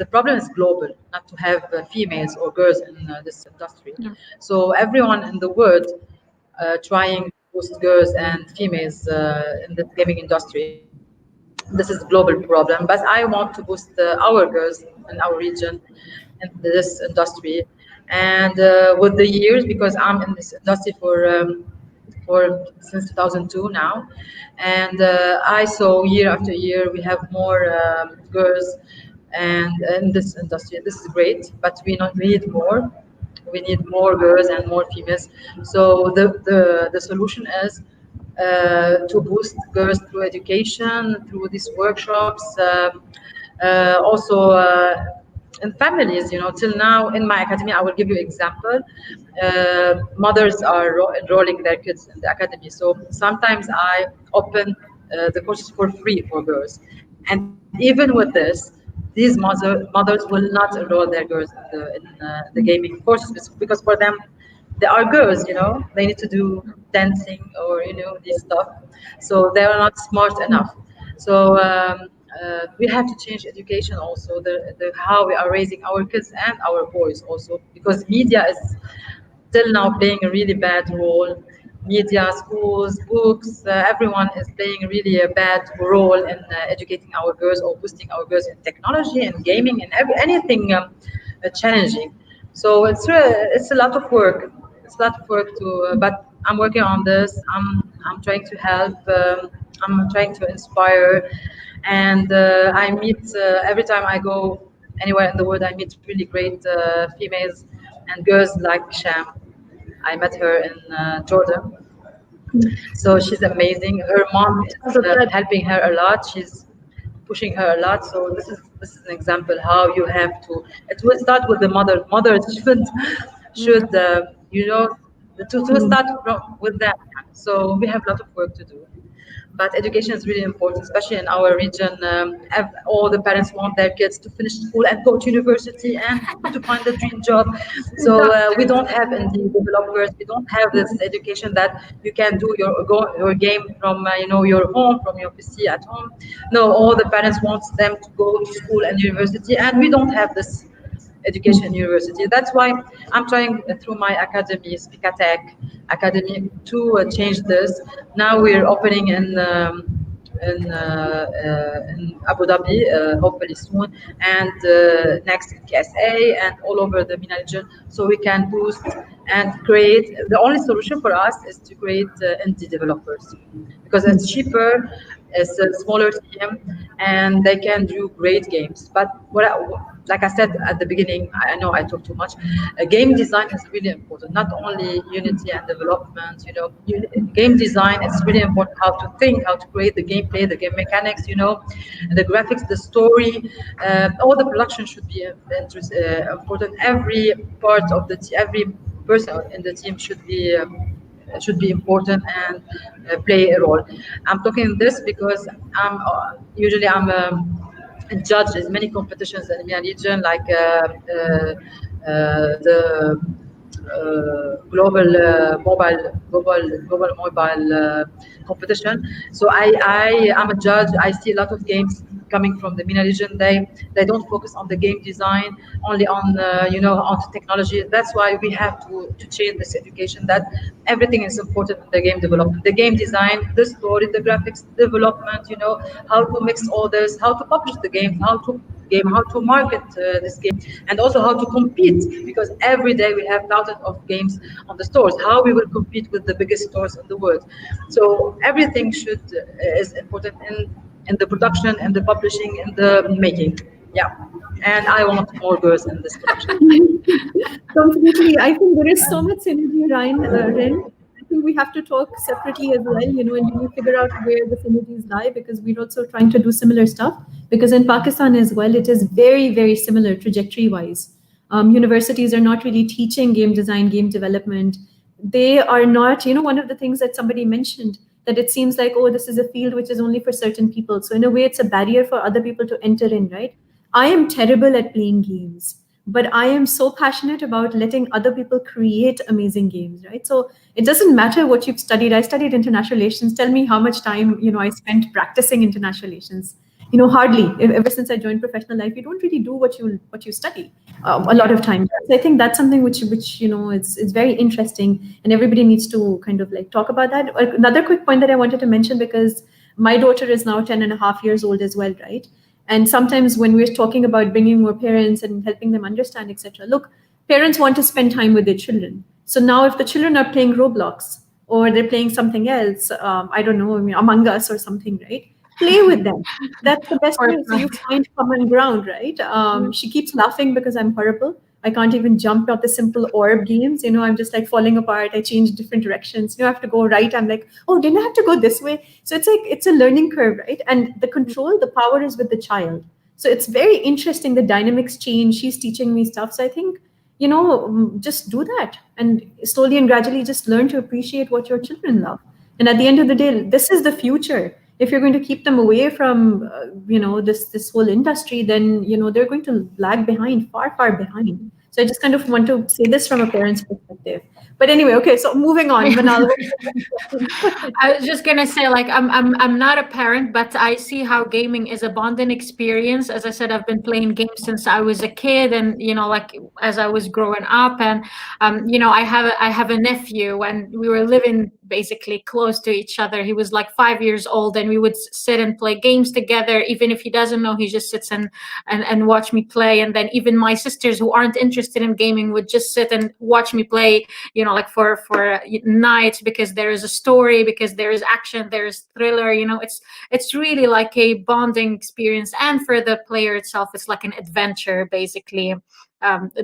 [SPEAKER 2] The problem is global, not to have females or girls in this industry. Yeah. So everyone in the world trying to boost girls and females in the gaming industry. This is a global problem, but I want to boost our girls in our region in this industry. And with the years, because I'm in this industry since 2002 now, and I saw year after year we have more girls and in this industry. This is great, but we need more. We need more girls and more females. So the solution is to boost girls through education, through these workshops, also in families. Till now in my academy, I will give you an example. Mothers are enrolling their kids in the academy. So sometimes I open the courses for free for girls. And even with this, these mothers will not enroll their girls in the gaming courses, because for them, they are girls, they need to do dancing or, this stuff. So they are not smart enough. So we have to change education also, how we are raising our kids and our boys also, because media is still now playing a really bad role. media, schools, books, everyone is playing really a bad role in educating our girls or boosting our girls in technology and gaming and anything challenging. So it's a lot of work. It's a lot of work to, but I'm working on this. I'm trying to help. I'm trying to inspire, and I meet every time I go anywhere in the world. I meet really great females and girls like Sham. I met her in Jordan. So she's amazing. Her mom is helping her a lot. She's pushing her a lot. So this is an example how you have to. It will start with the mother. Mother should to start with that. So we have a lot of work to do. But education is really important, especially in our region. All the parents want their kids to finish school and go to university and to find a dream job. So we don't have in the developers. We don't have this education that you can do your game from your home, from your PC at home. No, all the parents want them to go to school and university, and we don't have this education university. That's why I'm trying through my academy, Speak Attack Academy, to change this. Now we're opening in Abu Dhabi, hopefully soon, and next in KSA and all over the MENA region, so we can boost and create. The only solution for us is to create indie developers because it's cheaper, it's a smaller team, and they can do great games. But like I said at the beginning, I know I talk too much. Game design is really important, not only Unity and development. Game design is really important. How to think, how to create the gameplay, the game mechanics. The graphics, the story. All the production should be important. Every part of every person in the team should be important and play a role. I'm talking this because I'm a judge in many competitions in the MENA region, like the global mobile competition. So I am a judge. I see a lot of games coming from the MENA region. They don't focus on the game design, only on on technology. That's why we have to change this education that everything is important in the game development, the game design, the story, the graphics development. How to mix all this, how to publish the game, how to market this game, and also how to compete, because every day we have thousands of games on the stores. How we will compete with the biggest stores in the world. So everything is important in the production and the publishing and the making. Yeah, and I want more girls in this production.
[SPEAKER 7] Completely. I think there is so much synergy, Ren. I think we have to talk separately as well, and we figure out where the synergies lie, because we're also trying to do similar stuff. Because in Pakistan as well, it is very, very similar trajectory-wise. Universities are not really teaching game design, game development. They are not, one of the things that somebody mentioned, that it seems like, oh, this is a field which is only for certain people. So in a way, it's a barrier for other people to enter in, right? I am terrible at playing games, but I am so passionate about letting other people create amazing games, right? So it doesn't matter what you've studied. I studied international relations. Tell me how much time, I spent practicing international relations. Hardly. Ever since I joined professional life, you don't really do what you study a lot of times. So I think that's something which it's very interesting, and everybody needs to kind of like talk about that. Another quick point that I wanted to mention, because my daughter is now 10.5 years old as well, right? And sometimes when we're talking about bringing more parents and helping them understand, etc., look, parents want to spend time with their children. So now if the children are playing Roblox or they're playing something else, I don't know, Among Us or something, right? Play with them. That's the best way. So you find common ground, right? She keeps laughing because I'm horrible. I can't even jump out the simple orb games. I'm just like falling apart. I change different directions. I have to go right. I'm like, oh, didn't I have to go this way? So it's like, it's a learning curve, right? And the control, the power is with the child. So it's very interesting. The dynamics change. She's teaching me stuff. So I think, just do that and slowly and gradually just learn to appreciate what your children love. And at the end of the day, this is the future. If you're going to keep them away from, this whole industry, then, they're going to lag behind, far, far behind. So I just kind of want to say this from a parent's perspective. But anyway, okay, so moving on. Manal.
[SPEAKER 1] I was just gonna say, like, I'm not a parent, but I see how gaming is a bonding experience. As I said, I've been playing games since I was a kid, and like as I was growing up, and I have a nephew, and we were living basically close to each other. He was like 5 years old, and we would sit and play games together. Even if he doesn't know, he just sits and watch me play. And then even my sisters who aren't interested in gaming would just sit and watch me play, you know, like for nights, because there is a story, because there is action, there is thriller. You know, it's really like a bonding experience, and for the player itself, it's like an adventure, basically.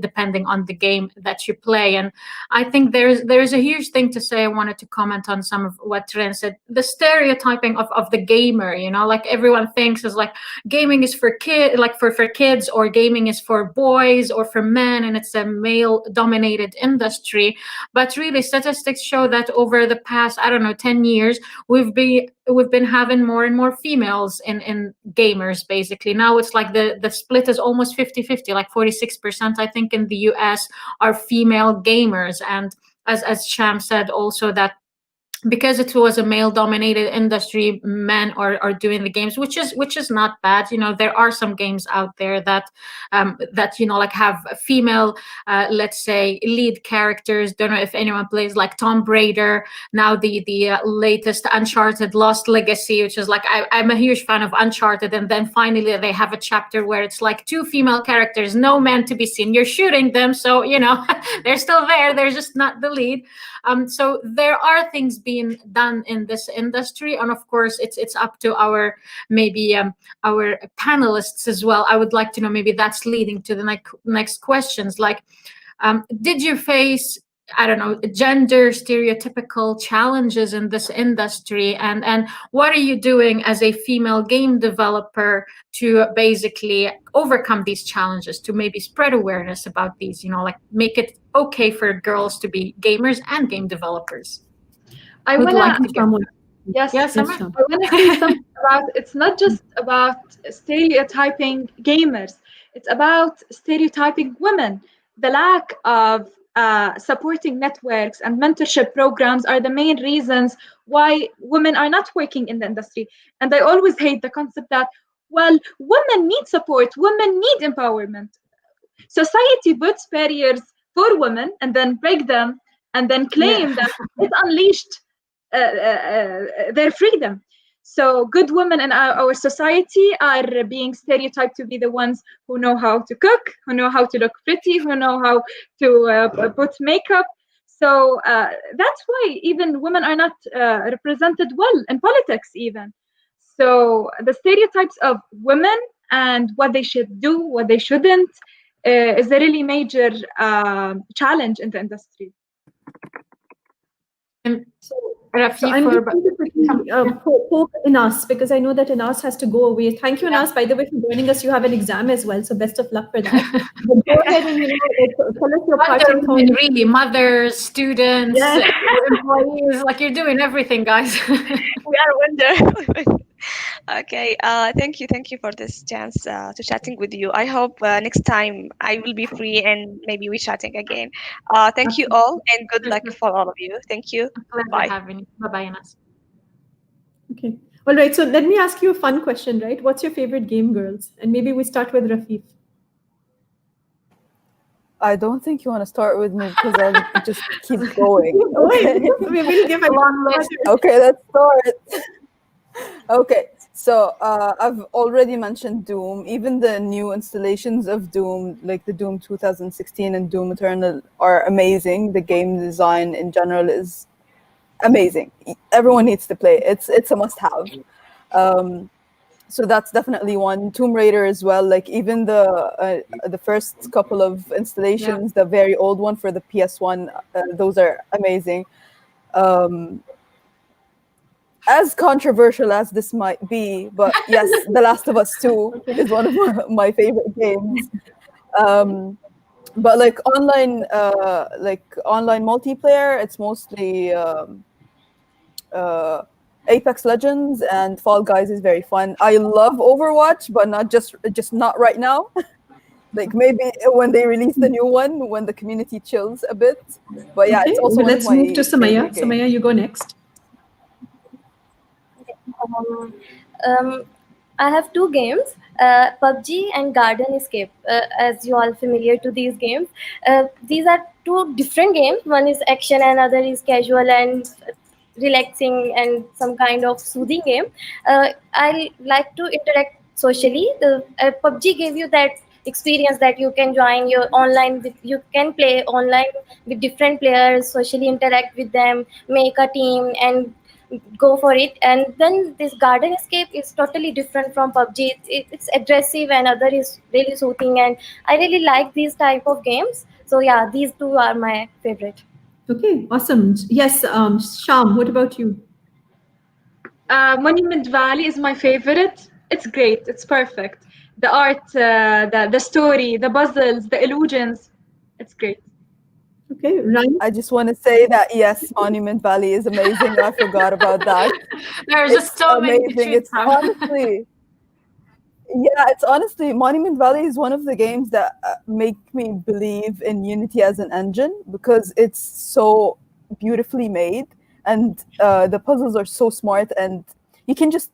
[SPEAKER 1] Depending on the game that you play. And I think there's a huge thing to say. I wanted to comment on some of what Ren said. The stereotyping of the gamer, you know, like everyone thinks is like gaming is for kids, or gaming is for boys or for men, and it's a male dominated industry. But really, statistics show that over the past, I don't know, 10 years, we've been having more and more females in gamers. Basically now it's like the split is almost 50-50, like 46% I think in the US are female gamers. And as Sham said also, that because it was a male dominated industry, men are doing the games, which is not bad. You know, there are some games out there that you know, like have female let's say lead characters. Don't know if anyone plays like Tomb Raider, now the latest Uncharted Lost Legacy, which is like I'm a huge fan of Uncharted. And then finally they have a chapter where it's like 2 female characters, no men to be seen, you're shooting them, so you know they're still there, they're just not the lead. So there are things being done in this industry, and of course it's up to our maybe our panelists as well. I would like to know, maybe that's leading to the next questions, like did you face, I don't know, gender stereotypical challenges in this industry, and what are you doing as a female game developer to basically overcome these challenges, to maybe spread awareness about these, you know, like make it okay for girls to be gamers and game developers?
[SPEAKER 5] I would like to
[SPEAKER 7] Samar.
[SPEAKER 5] Yes,
[SPEAKER 1] Yes,
[SPEAKER 7] Yes,
[SPEAKER 5] I
[SPEAKER 7] Sham.
[SPEAKER 5] want to say something about, it's not just about stereotyping gamers, it's about stereotyping women. The lack of supporting networks and mentorship programs are the main reasons why women are not working in the industry. And I always hate the concept that, well, women need support, women need empowerment. Society puts barriers for women and then break them and then claim that it unleashed their freedom. So good women in our society are being stereotyped to be the ones who know how to cook, who know how to look pretty, who know how to put makeup. So that's why even women are not represented well in politics even. So the stereotypes of women and what they should do, what they shouldn't, is a really major challenge in the industry.
[SPEAKER 1] And
[SPEAKER 7] So I'm just going to quickly poke Inas, because I know that Inas has to go away. Thank you, Inas, by the way, for joining us. You have an exam as well, so best of luck for that. But go ahead and, you know, tell us your part in
[SPEAKER 1] women, really, mothers, students, employees, like you're doing everything, guys.
[SPEAKER 6] We are wonder. Okay, thank you for this chance to chatting with you. I hope next time I will be free and maybe we chatting again. Thank you all, and good luck for all of you. Thank you. Bye.
[SPEAKER 1] Having you. Bye-bye, Anas.
[SPEAKER 7] Okay. All right. So let me ask you a fun question, right? What's your favorite game, girls? And maybe we start with Rafif.
[SPEAKER 3] I don't think you want to start with me because I'll just keep going. Okay.
[SPEAKER 7] We will give a long list.
[SPEAKER 3] Okay, let's start. Okay, so I've already mentioned Doom. Even the new installations of Doom, like the Doom 2016 and Doom Eternal, are amazing. The game design in general is amazing. Everyone needs to play. It's a must-have. So that's definitely one. Tomb Raider as well. Like even the first couple of installations, the very old one for the PS1, those are amazing. As controversial as this might be, but yes, The Last of Us 2 is one of my favorite games. But like online multiplayer, it's mostly Apex Legends, and Fall Guys is very fun. I love Overwatch, but not just not right now. Like maybe when they release the new one, when the community chills a bit. But yeah, it's also
[SPEAKER 7] let's move to Samaya. Samaya, you go next.
[SPEAKER 4] I have 2 games, PUBG and Garden Escape, as you all familiar to these games. These are 2 different games. One is action and other is casual, and relaxing and some kind of soothing game. I like to interact socially. The PUBG gave you that experience that you can join your online with, you can play online with different players, socially interact with them, make a team and go for it. And then this garden escape is totally different from PUBG. It's aggressive and other is really soothing, and I really like these type of games. So yeah, these two are my favorite.
[SPEAKER 7] Okay, awesome. Yes, Sham, what about you?
[SPEAKER 5] Monument Valley is my favorite. It's great. It's perfect. The art, the story, the puzzles, the illusions. It's great.
[SPEAKER 7] Okay, Ryan.
[SPEAKER 3] I just want to say that yes, Monument Valley is amazing. I forgot about that.
[SPEAKER 1] There's just so many to
[SPEAKER 3] amazing.
[SPEAKER 1] choose
[SPEAKER 3] It's
[SPEAKER 1] from.
[SPEAKER 3] honestly, yeah, it's honestly Monument Valley is one of the games that make me believe in Unity as an engine because it's so beautifully made and the puzzles are so smart, and you can just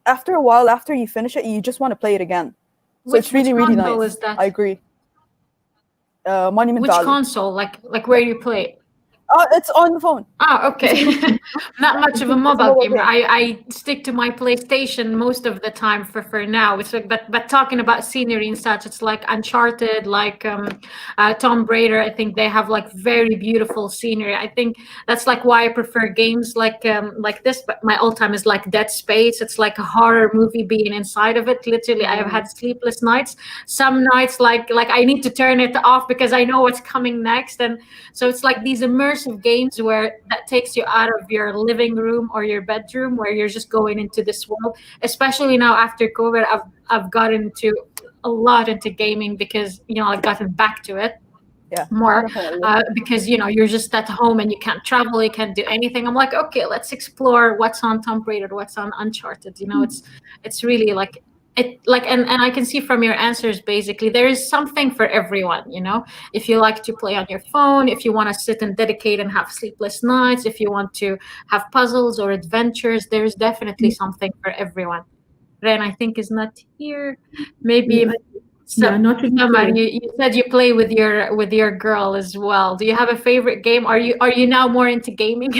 [SPEAKER 3] after a while, after you finish it, you just want to play it again. So it's really, really
[SPEAKER 1] console
[SPEAKER 3] nice.
[SPEAKER 1] is that?
[SPEAKER 3] I agree. Monument
[SPEAKER 1] Which
[SPEAKER 3] Valley.
[SPEAKER 1] console? Like where you play?
[SPEAKER 3] It's on the phone.
[SPEAKER 1] Oh, okay. Not much of a mobile
[SPEAKER 3] mobile
[SPEAKER 1] gamer.
[SPEAKER 3] game.
[SPEAKER 1] I stick to my PlayStation most of the time for now. It's like, but talking about scenery and such, it's like Uncharted, like Tomb Raider. I think they have like very beautiful scenery. I think that's like why I prefer games like this. But my all-time is like Dead Space. It's like a horror movie being inside of it. Literally, I have had sleepless nights. Some nights like I need to turn it off because I know what's coming next. And so it's like these immersive games where that takes you out of your living room or your bedroom, where you're just going into this world. Especially now after COVID, I've gotten into a lot into gaming because I've gotten back to it more because you're just at home and you can't travel, you can't do anything. I'm like, okay, let's explore what's on Tomb Raider, what's on Uncharted. It's really like it, like, and I can see from your answers, basically there is something for everyone. If you like to play on your phone, if you want to sit and dedicate and have sleepless nights, if you want to have puzzles or adventures, there's definitely something for everyone. Ren, I think, is not here. Maybe
[SPEAKER 7] not really
[SPEAKER 1] Samar,
[SPEAKER 7] sure.
[SPEAKER 1] you said you play with your girl as well. Do you have a favorite game? Are you now more into gaming?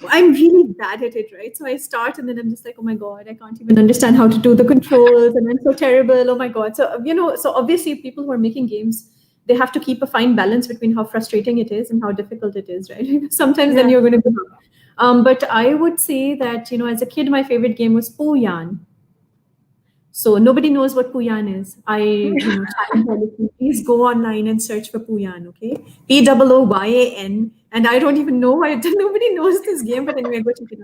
[SPEAKER 7] I'm really bad at it, right? So I start and then I'm just like, oh my God, I can't even understand how to do the controls and I'm so terrible. Oh my God. So, so obviously people who are making games, they have to keep a fine balance between how frustrating it is and how difficult it is, right? Sometimes then you're going to give up. But I would say that, as a kid, my favorite game was Pooyan. So nobody knows what Pooyan is. Challenge all of you, please go online and search for Pooyan, okay? Pooyan. And I don't even know why nobody knows this game, but anyway, go check it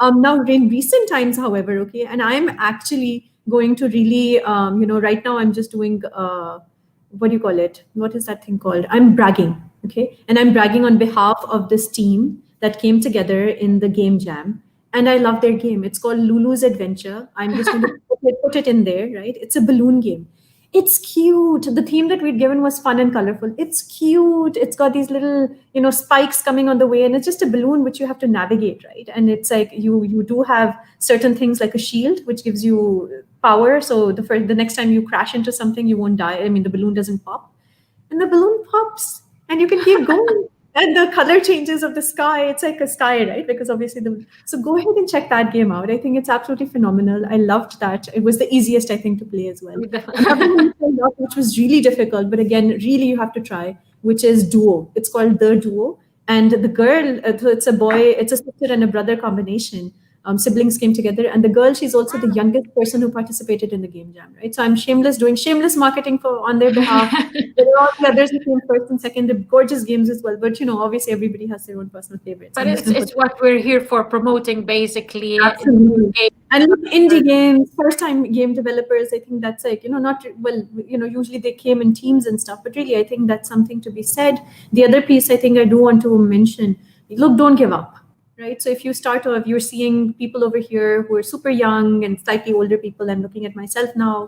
[SPEAKER 7] out. Now, in recent times, however, okay, and I'm actually going to really, right now I'm just doing, what do you call it? What is that thing called? I'm bragging, okay? And I'm bragging on behalf of this team that came together in the game jam. And I love their game. It's called Lulu's Adventure. I'm just going to put it in there, right? It's a balloon game. It's cute. The theme that we'd given was fun and colorful. It's cute. It's got these little, spikes coming on the way, and it's just a balloon which you have to navigate, right? And it's like you do have certain things like a shield, which gives you power. So the next time you crash into something, you won't die. I mean, the balloon doesn't pop, and the balloon pops, and you can keep going. And the color changes of the sky. It's like a sky, right? Because obviously so go ahead and check that game out. I think it's absolutely phenomenal. I loved that. It was the easiest, I think, to play as well. Another one which was really difficult, but again, really you have to try, which is Duo. It's called The Duo. And the girl, it's a boy, it's a sister and a brother combination. Siblings came together, and the girl, she's also the youngest person who participated in the game jam, right? So I'm doing shameless marketing on their behalf. There are all the others who came first and second. They're gorgeous games as well, but obviously everybody has their own personal favorites.
[SPEAKER 1] But it's what we're here for, promoting, basically.
[SPEAKER 7] Absolutely. And look, indie games, first-time game developers, I think that's like, usually they came in teams and stuff, but really I think that's something to be said. The other piece I think I do want to mention, look, don't give up. Right. So if you start off, you're seeing people over here who are super young and slightly older people. I'm looking at myself now,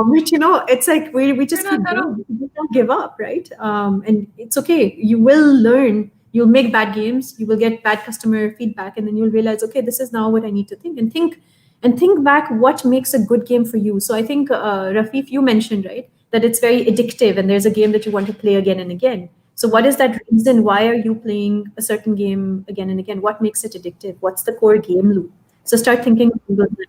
[SPEAKER 7] which, it's like we just keep going. We don't give up. Right. And it's okay. You will learn. You'll make bad games. You will get bad customer feedback. And then you'll realize, okay, this is now what I need to think. And think back what makes a good game for you. So I think, Rafif, you mentioned, right, that it's very addictive and there's a game that you want to play again and again. So what is that reason? Why are you playing a certain game again and again? What makes it addictive? What's the core game loop? So start thinking.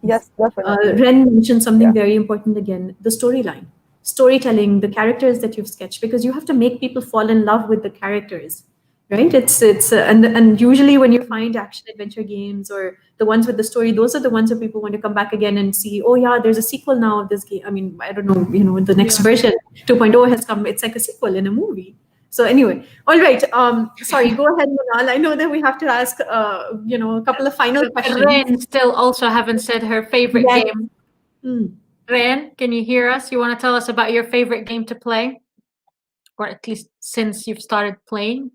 [SPEAKER 3] Yes, definitely.
[SPEAKER 7] Ren mentioned something very important again, the storyline, storytelling, the characters that you've sketched, because you have to make people fall in love with the characters, right? And usually when you find action adventure games or the ones with the story, those are the ones that people want to come back again and see, oh yeah, there's a sequel now of this game. I mean, I don't know, the next version 2.0 has come. It's like a sequel in a movie. So anyway, all right. Sorry, go ahead, Manal. I know that we have to ask, a couple of final questions.
[SPEAKER 1] Ren still also haven't said her favorite game. Ren, can you hear us? You want to tell us about your favorite game to play? Or at least since you've started playing?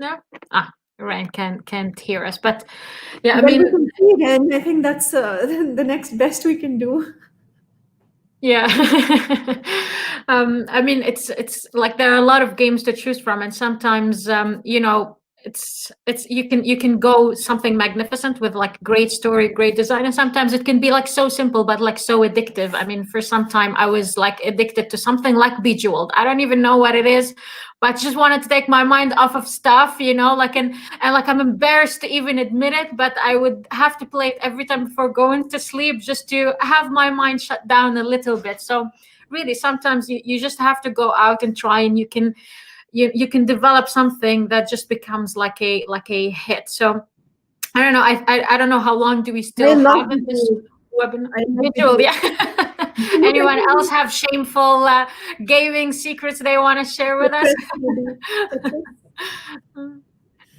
[SPEAKER 1] No? Ren can't hear us. But yeah, I mean,
[SPEAKER 7] again, I think that's the next best we can do.
[SPEAKER 1] Yeah. I mean, it's like there are a lot of games to choose from, and sometimes it's you can go something magnificent with like great story, great design, and sometimes it can be like so simple but like so addictive. I mean, for some time I was like addicted to something like Bejeweled. I don't even know what it is, but I just wanted to take my mind off of stuff, like and like I'm embarrassed to even admit it, but I would have to play it every time before going to sleep just to have my mind shut down a little bit. So really sometimes you just have to go out and try, and you can develop something that just becomes like a hit. So I don't know. I don't know how long do we still have in this webinar? Yeah. Anyone else have shameful gaming secrets they want to share with us?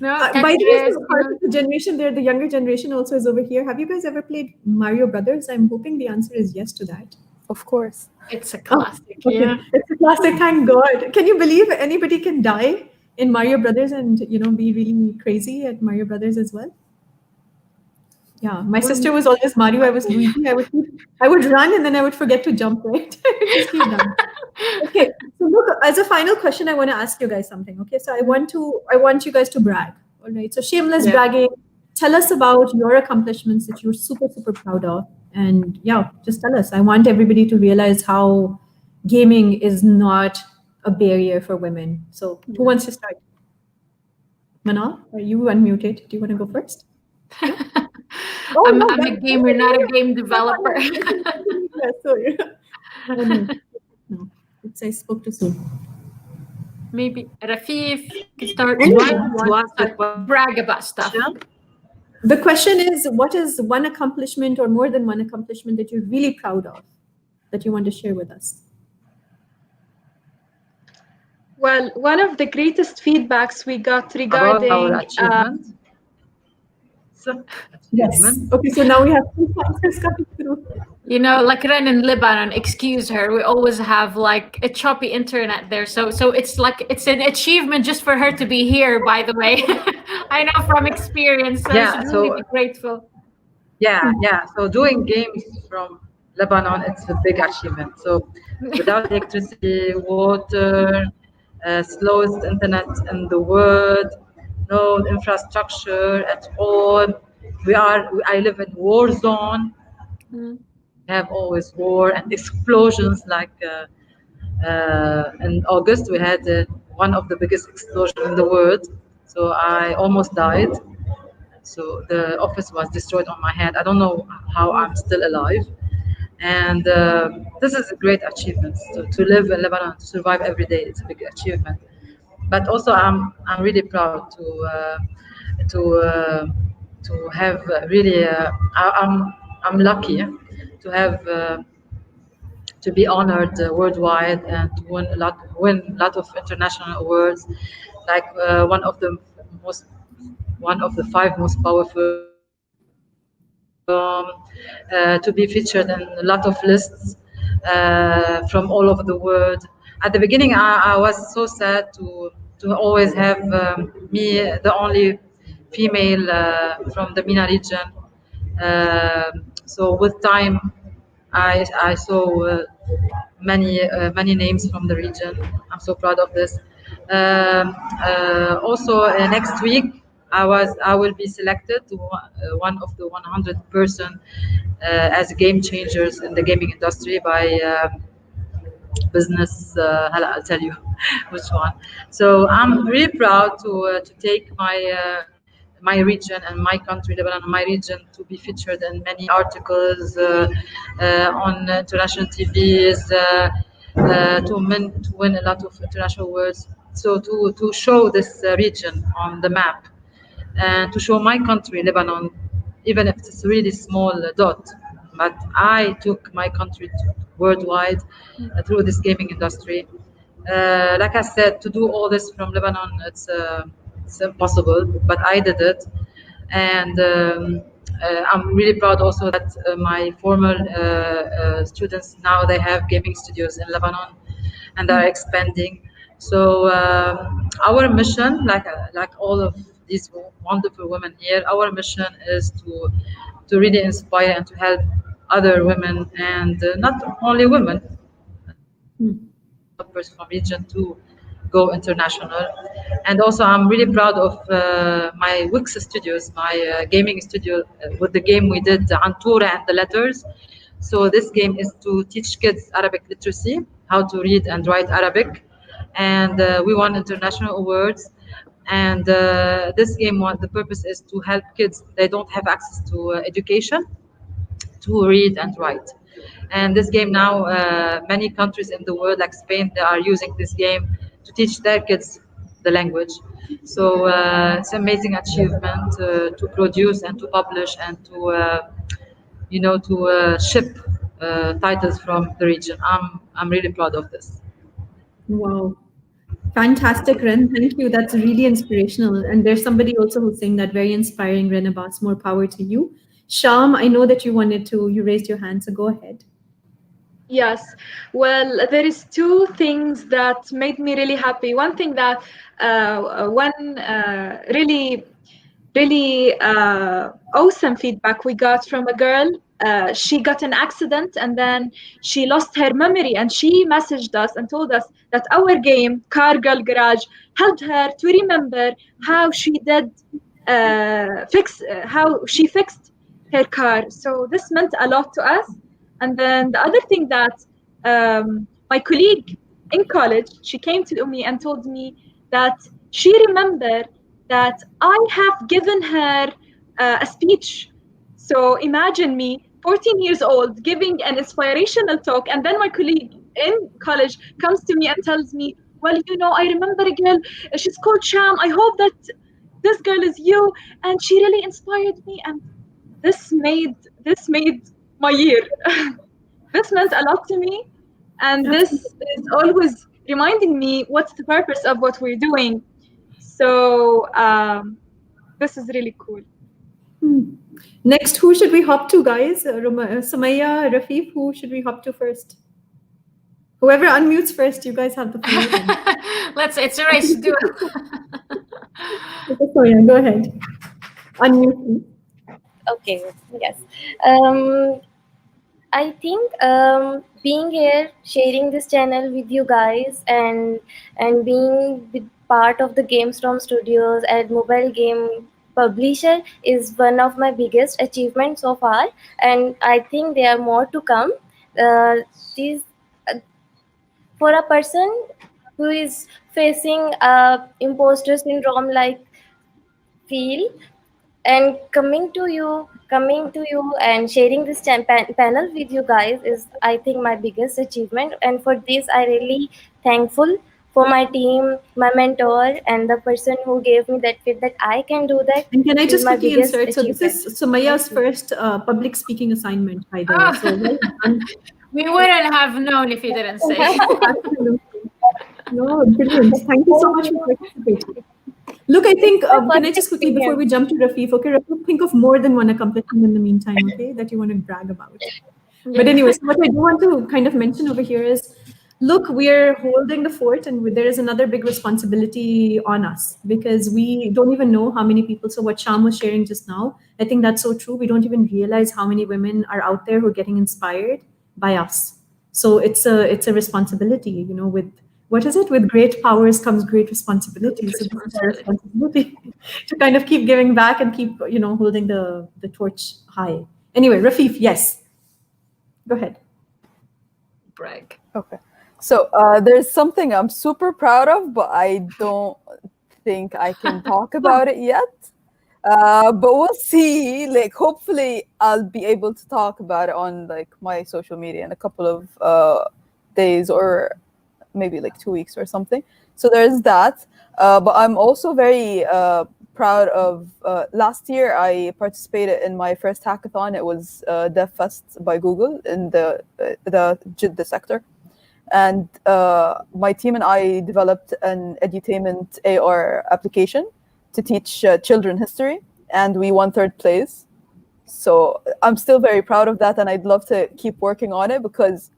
[SPEAKER 1] No.
[SPEAKER 7] By the way, part of the generation there, the younger generation also is over here. Have you guys ever played Mario Brothers? I'm hoping the answer is yes to that.
[SPEAKER 3] Of course.
[SPEAKER 1] It's a classic.
[SPEAKER 7] Okay.
[SPEAKER 1] Yeah.
[SPEAKER 7] It's a classic, thank God. Can you believe anybody can die in Mario Brothers and be really crazy at Mario Brothers as well? Yeah, my sister was always Mario. I was Luigi. I would run and then I would forget to jump, right? Just keep running. Okay, so look, as a final question, I want to ask you guys something. Okay, so I want you guys to brag. All right, so shameless bragging. Tell us about your accomplishments that you're super, super proud of. And yeah, just tell us. I want everybody to realize how gaming is not a barrier for women. So who wants to start? Manal, are you unmuted? Do you want to go first?
[SPEAKER 1] I'm a gamer, not a game developer.
[SPEAKER 7] Sorry. No, I spoke too soon.
[SPEAKER 1] Maybe Rafif can start. Brag about stuff.
[SPEAKER 7] The question is, what is one accomplishment or more than one accomplishment that you're really proud of that you want to share with us?
[SPEAKER 5] Well, one of the greatest feedbacks we got regarding
[SPEAKER 2] our achievement.
[SPEAKER 7] Yes. Okay, so now we have two answers coming through.
[SPEAKER 1] Like Ren in Lebanon, excuse her. We always have like a choppy internet there. So it's like it's an achievement just for her to be here, by the way. I know from experience. So I should really be grateful.
[SPEAKER 2] Yeah. So doing games from Lebanon, it's a big achievement. So without electricity, water, slowest internet in the world, no infrastructure at all. I live in war zone. We have always war and explosions. Like in August, we had one of the biggest explosions in the world. So I almost died. So the office was destroyed on my head. I don't know how I'm still alive. And this is a great achievement. So to live in Lebanon, to survive every day, it's a big achievement. But also, I'm really proud to have really. I'm lucky to have to be honored worldwide and to win a lot of international awards, like one of the 5 most powerful. To be featured in a lot of lists from all over the world. At the beginning, I was so sad to always have me, the only female from the MENA region. So with time, I saw many names from the region. I'm so proud of this. Also, next week, I will be selected to one of the 100 person as game changers in the gaming industry by business. I'll tell you which one. So I'm really proud to take my region and my country, Lebanon, my region, to be featured in many articles on international TVs, to win a lot of international awards. So to show this region on the map and to show my country, Lebanon, even if it's a really small dot, but I took my country worldwide through this gaming industry. Like I said, to do all this from Lebanon, it's impossible, but I did it. And I'm really proud also that my former students, now they have gaming studios in Lebanon and are expanding. So our mission, like all of these wonderful women here, our mission is to really inspire and to help other women, and not only women, developers from region to go international. And also I'm really proud of my Wix studios, my gaming studio, with the game we did, Antura and the Letters. So this game is to teach kids Arabic literacy, how to read and write Arabic. And we won international awards. And this game, the purpose is to help kids, they don't have access to education, to read and write. And this game now, many countries in the world, like Spain, they are using this game to teach their kids the language. So it's an amazing achievement to produce and to publish and to ship titles from the region. I'm really proud of this.
[SPEAKER 7] Wow. Fantastic, Ren. Thank you. That's really inspirational. And there's somebody also who's saying that very inspiring, Ren Abbas. More power to you. Sham, I know that you raised your hand, so go ahead.
[SPEAKER 5] Yes, well, there is two things that made me really happy. One thing that really awesome feedback we got from a girl. She got an accident and then she lost her memory, and she messaged us and told us that our game, Car Girl Garage, helped her to remember how she did how she fixed her car. So this meant a lot to us. And then the other thing that my colleague in college, she came to me and told me that she remembered that I have given her a speech. So imagine me, 14 years old, giving an inspirational talk, and then my colleague in college comes to me and tells me, well, I remember a girl, she's called Sham. I hope that this girl is you, and she really inspired me, and this made my year. This meant a lot to me, and this is always reminding me what's the purpose of what we're doing. So this is really cool.
[SPEAKER 7] Next, who should we hop to, guys? Sumaya, Rafif, who should we hop to first? Whoever unmutes first, you guys have the floor.
[SPEAKER 1] It's a race to do it.
[SPEAKER 7] Soya, go ahead. Unmute.
[SPEAKER 4] Okay, yes. I think being here, sharing this channel with you guys, and being part of the GameStorm Studios and mobile game publisher is one of my biggest achievements so far, and I think there are more to come. For a person who is facing imposter syndrome like feel, and coming to you and sharing this panel with you guys is, I think, my biggest achievement. And for this, I really thankful for my team, my mentor, and the person who gave me that fit that I can do that.
[SPEAKER 7] And can I just quickly insert? So this is Sumaya's first public speaking assignment, by the way. So well done.
[SPEAKER 1] We wouldn't have known if you didn't say.
[SPEAKER 7] No, brilliant. Thank you so much for participating. Look, I think, can I just quickly, before we jump to Rafif, okay, Rafif, think of more than one accomplishment in the meantime, okay, that you want to brag about. Yeah. But anyways, what I do want to kind of mention over here is, look, we're holding the fort, and there is another big responsibility on us, because we don't even know how many people. So what Sham was sharing just now, I think that's so true. We don't even realize how many women are out there who are getting inspired by us. So it's a responsibility, with, what is it? With great powers comes great responsibility. So this is our responsibility to kind of keep giving back and keep, holding the torch high. Anyway, Rafif, yes. Go ahead.
[SPEAKER 1] Brag.
[SPEAKER 3] Okay. So there's something I'm super proud of, but I don't think I can talk about it yet. But we'll see. Like, hopefully, I'll be able to talk about it on like my social media in a couple of days, or maybe like 2 weeks or something. So there's that. But I'm also very proud of. Last year, I participated in my first hackathon. It was DevFest by Google in the Jeddah sector. And my team and I developed an edutainment AR application to teach children history, and we won 3rd place. So I'm still very proud of that, and I'd love to keep working on it, because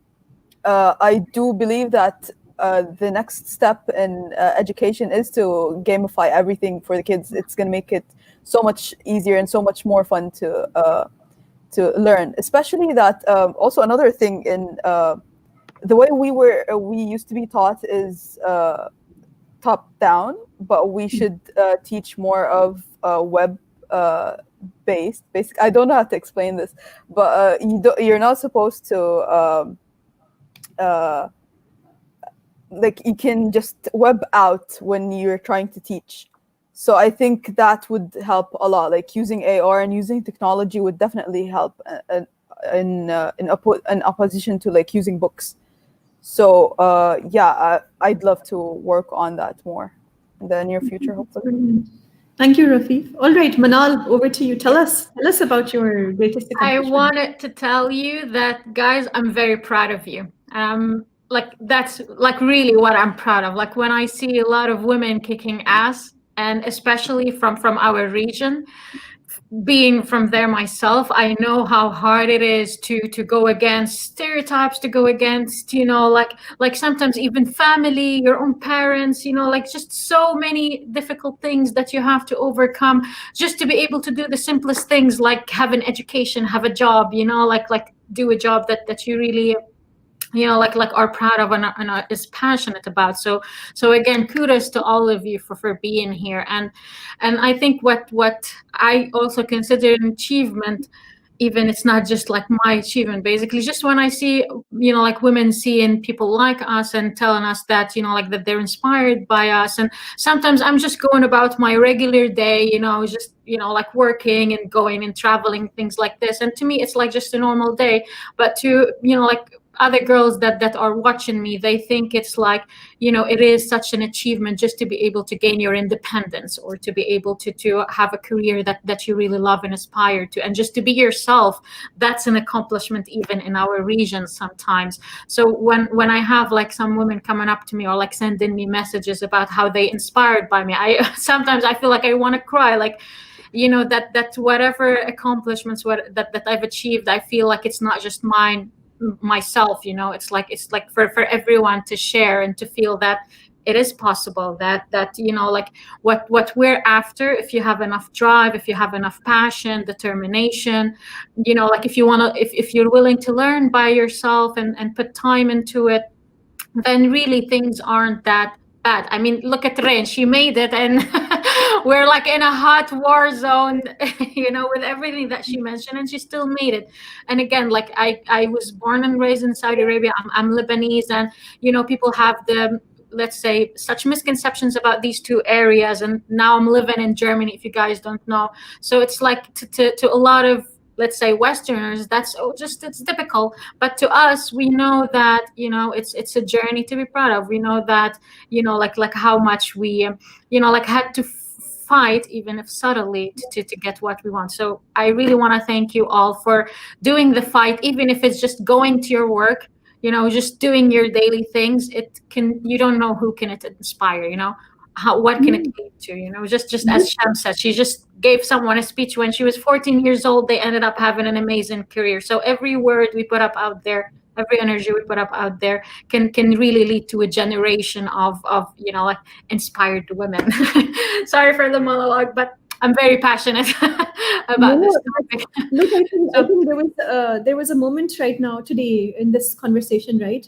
[SPEAKER 3] I do believe that the next step in education is to gamify everything for the kids. It's going to make it so much easier and so much more fun to learn. Especially that also another thing in the way we used to be taught is top down, but we should teach more of web based. Basically, I don't know how to explain this, but you're not supposed to like, you can just web out when you're trying to teach. So I think that would help a lot. Like, using AR and using technology would definitely help in opposition to like using books. So yeah, I'd love to work on that more in the near future, hopefully.
[SPEAKER 7] Thank you, Rafif. All right, Manal, over to you. Tell us about your greatest accomplishment.
[SPEAKER 1] I wanted to tell you that, guys, I'm very proud of you. Like, that's like really what I'm proud of. Like, when I see a lot of women kicking ass, and especially from our region, being from there myself, I know how hard it is to go against stereotypes, to go against, you know, like sometimes even family, your own parents, you know, like just so many difficult things that you have to overcome just to be able to do the simplest things, like have an education, have a job, you know, like do a job that you really, you know, like are proud of and is passionate about. So again, kudos to all of you for being here. And I think what I also consider an achievement, even it's not just like my achievement, basically just when I see, you know, like women seeing people like us and telling us that, you know, like that they're inspired by us. And sometimes I'm just going about my regular day, you know, just, you know, like working and going and traveling, things like this. And to me, it's like just a normal day. But to, you know, like other girls that are watching me, they think it's like, you know, it is such an achievement just to be able to gain your independence, or to be able to have a career that you really love and aspire to, and just to be yourself. That's an accomplishment even in our region sometimes. So when I have like some women coming up to me or like sending me messages about how they inspired by me, sometimes I feel like I want to cry. Like, you know, that whatever accomplishments that I've achieved, I feel like it's not just myself, you know, it's like for everyone to share and to feel that it is possible, that you know, like what we're after, if you have enough drive, if you have enough passion, determination, you know, like if you want to, if you're willing to learn by yourself and put time into it, then really things aren't that bad. I mean, look at Ren, she made it, and we're like in a hot war zone, you know, with everything that she mentioned, and she still made it. And again, like I was born and raised in Saudi Arabia. I'm Lebanese, and you know, people have the, let's say, such misconceptions about these two areas. And now I'm living in Germany, if you guys don't know. So it's like to a lot of, let's say, Westerners, that's it's typical. But to us, we know that, you know, it's a journey to be proud of. We know that, you know, like how much we, you know, like had to fight, even if subtly, to get what we want. So I really want to thank you all for doing the fight, even if it's just going to your work, you know, just doing your daily things. It can, you don't know who can it inspire, you know, what can it lead to, you know, just as Sham said, she just gave someone a speech when she was 14 years old. They ended up having an amazing career. So every word we put up out there, every energy we put up out there can really lead to a generation of you know, like inspired women. Sorry for the monologue, but I'm very passionate about this topic.
[SPEAKER 7] Look, I think there was a moment right now today in this conversation, right,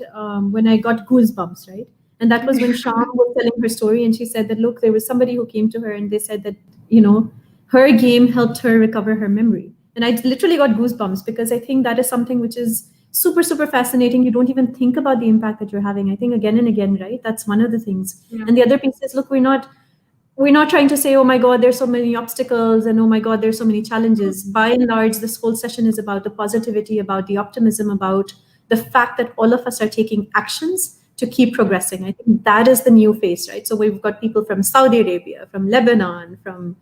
[SPEAKER 7] when I got goosebumps, right? And that was when Sham was telling her story, and she said that, look, there was somebody who came to her and they said that, you know, her game helped her recover her memory. And I literally got goosebumps, because I think that is something which is super, super fascinating. You don't even think about the impact that you're having. I think again and again, right? That's one of the things.
[SPEAKER 1] Yeah.
[SPEAKER 7] And the other piece is, look, we're not trying to say, oh my God, there's so many obstacles and oh my God, there's so many challenges. By and large, this whole session is about the positivity, about the optimism, about the fact that all of us are taking actions to keep progressing. I think that is the new face, right? So we've got people from Saudi Arabia, from Lebanon, from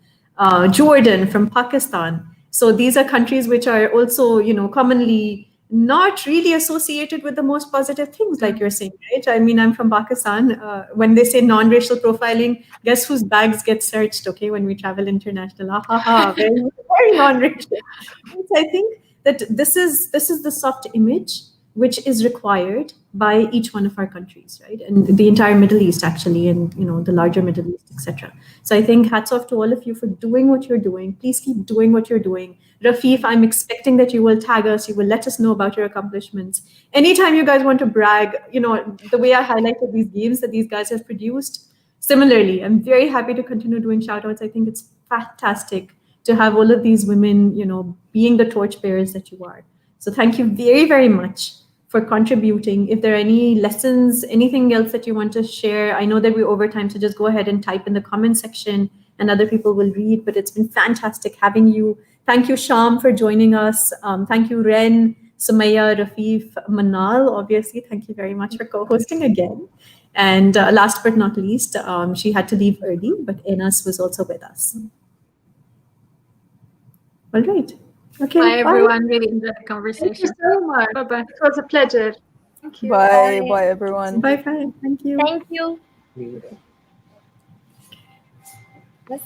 [SPEAKER 7] Jordan, from Pakistan. So these are countries which are also, commonly not really associated with the most positive things, like you're saying, right? I mean, I'm from Pakistan. When they say non-racial profiling, guess whose bags get searched, okay, when we travel international? Ha ha ha, very, very non-racial. So I think that this is the soft image which is required by each one of our countries, right? And the entire Middle East, actually, and the larger Middle East, etc. So I think hats off to all of you for doing what you're doing. Please keep doing what you're doing. Rafif, I'm expecting that you will tag us, you will let us know about your accomplishments. Anytime you guys want to brag, the way I highlighted these games that these guys have produced, similarly, I'm very happy to continue doing shout outs. I think it's fantastic to have all of these women, being the torchbearers that you are. So thank you very, very much for contributing. If there are any lessons, anything else that you want to share, I know that we're over time, so just go ahead and type in the comment section and other people will read, but it's been fantastic having you. Thank you, Sham, for joining us. Thank you, Ren, Sumaya, Rafif, Manal, obviously. Thank you very much for co-hosting again. And last but not least, she had to leave early, but Enas was also with us. All right. Okay.
[SPEAKER 1] Bye, everyone. Really enjoyed the conversation.
[SPEAKER 5] Thank you so much.
[SPEAKER 1] Bye-bye.
[SPEAKER 5] It was a pleasure. Thank you.
[SPEAKER 3] Bye. Bye, everyone.
[SPEAKER 7] Bye. Thank you.
[SPEAKER 4] Thank you. Yes.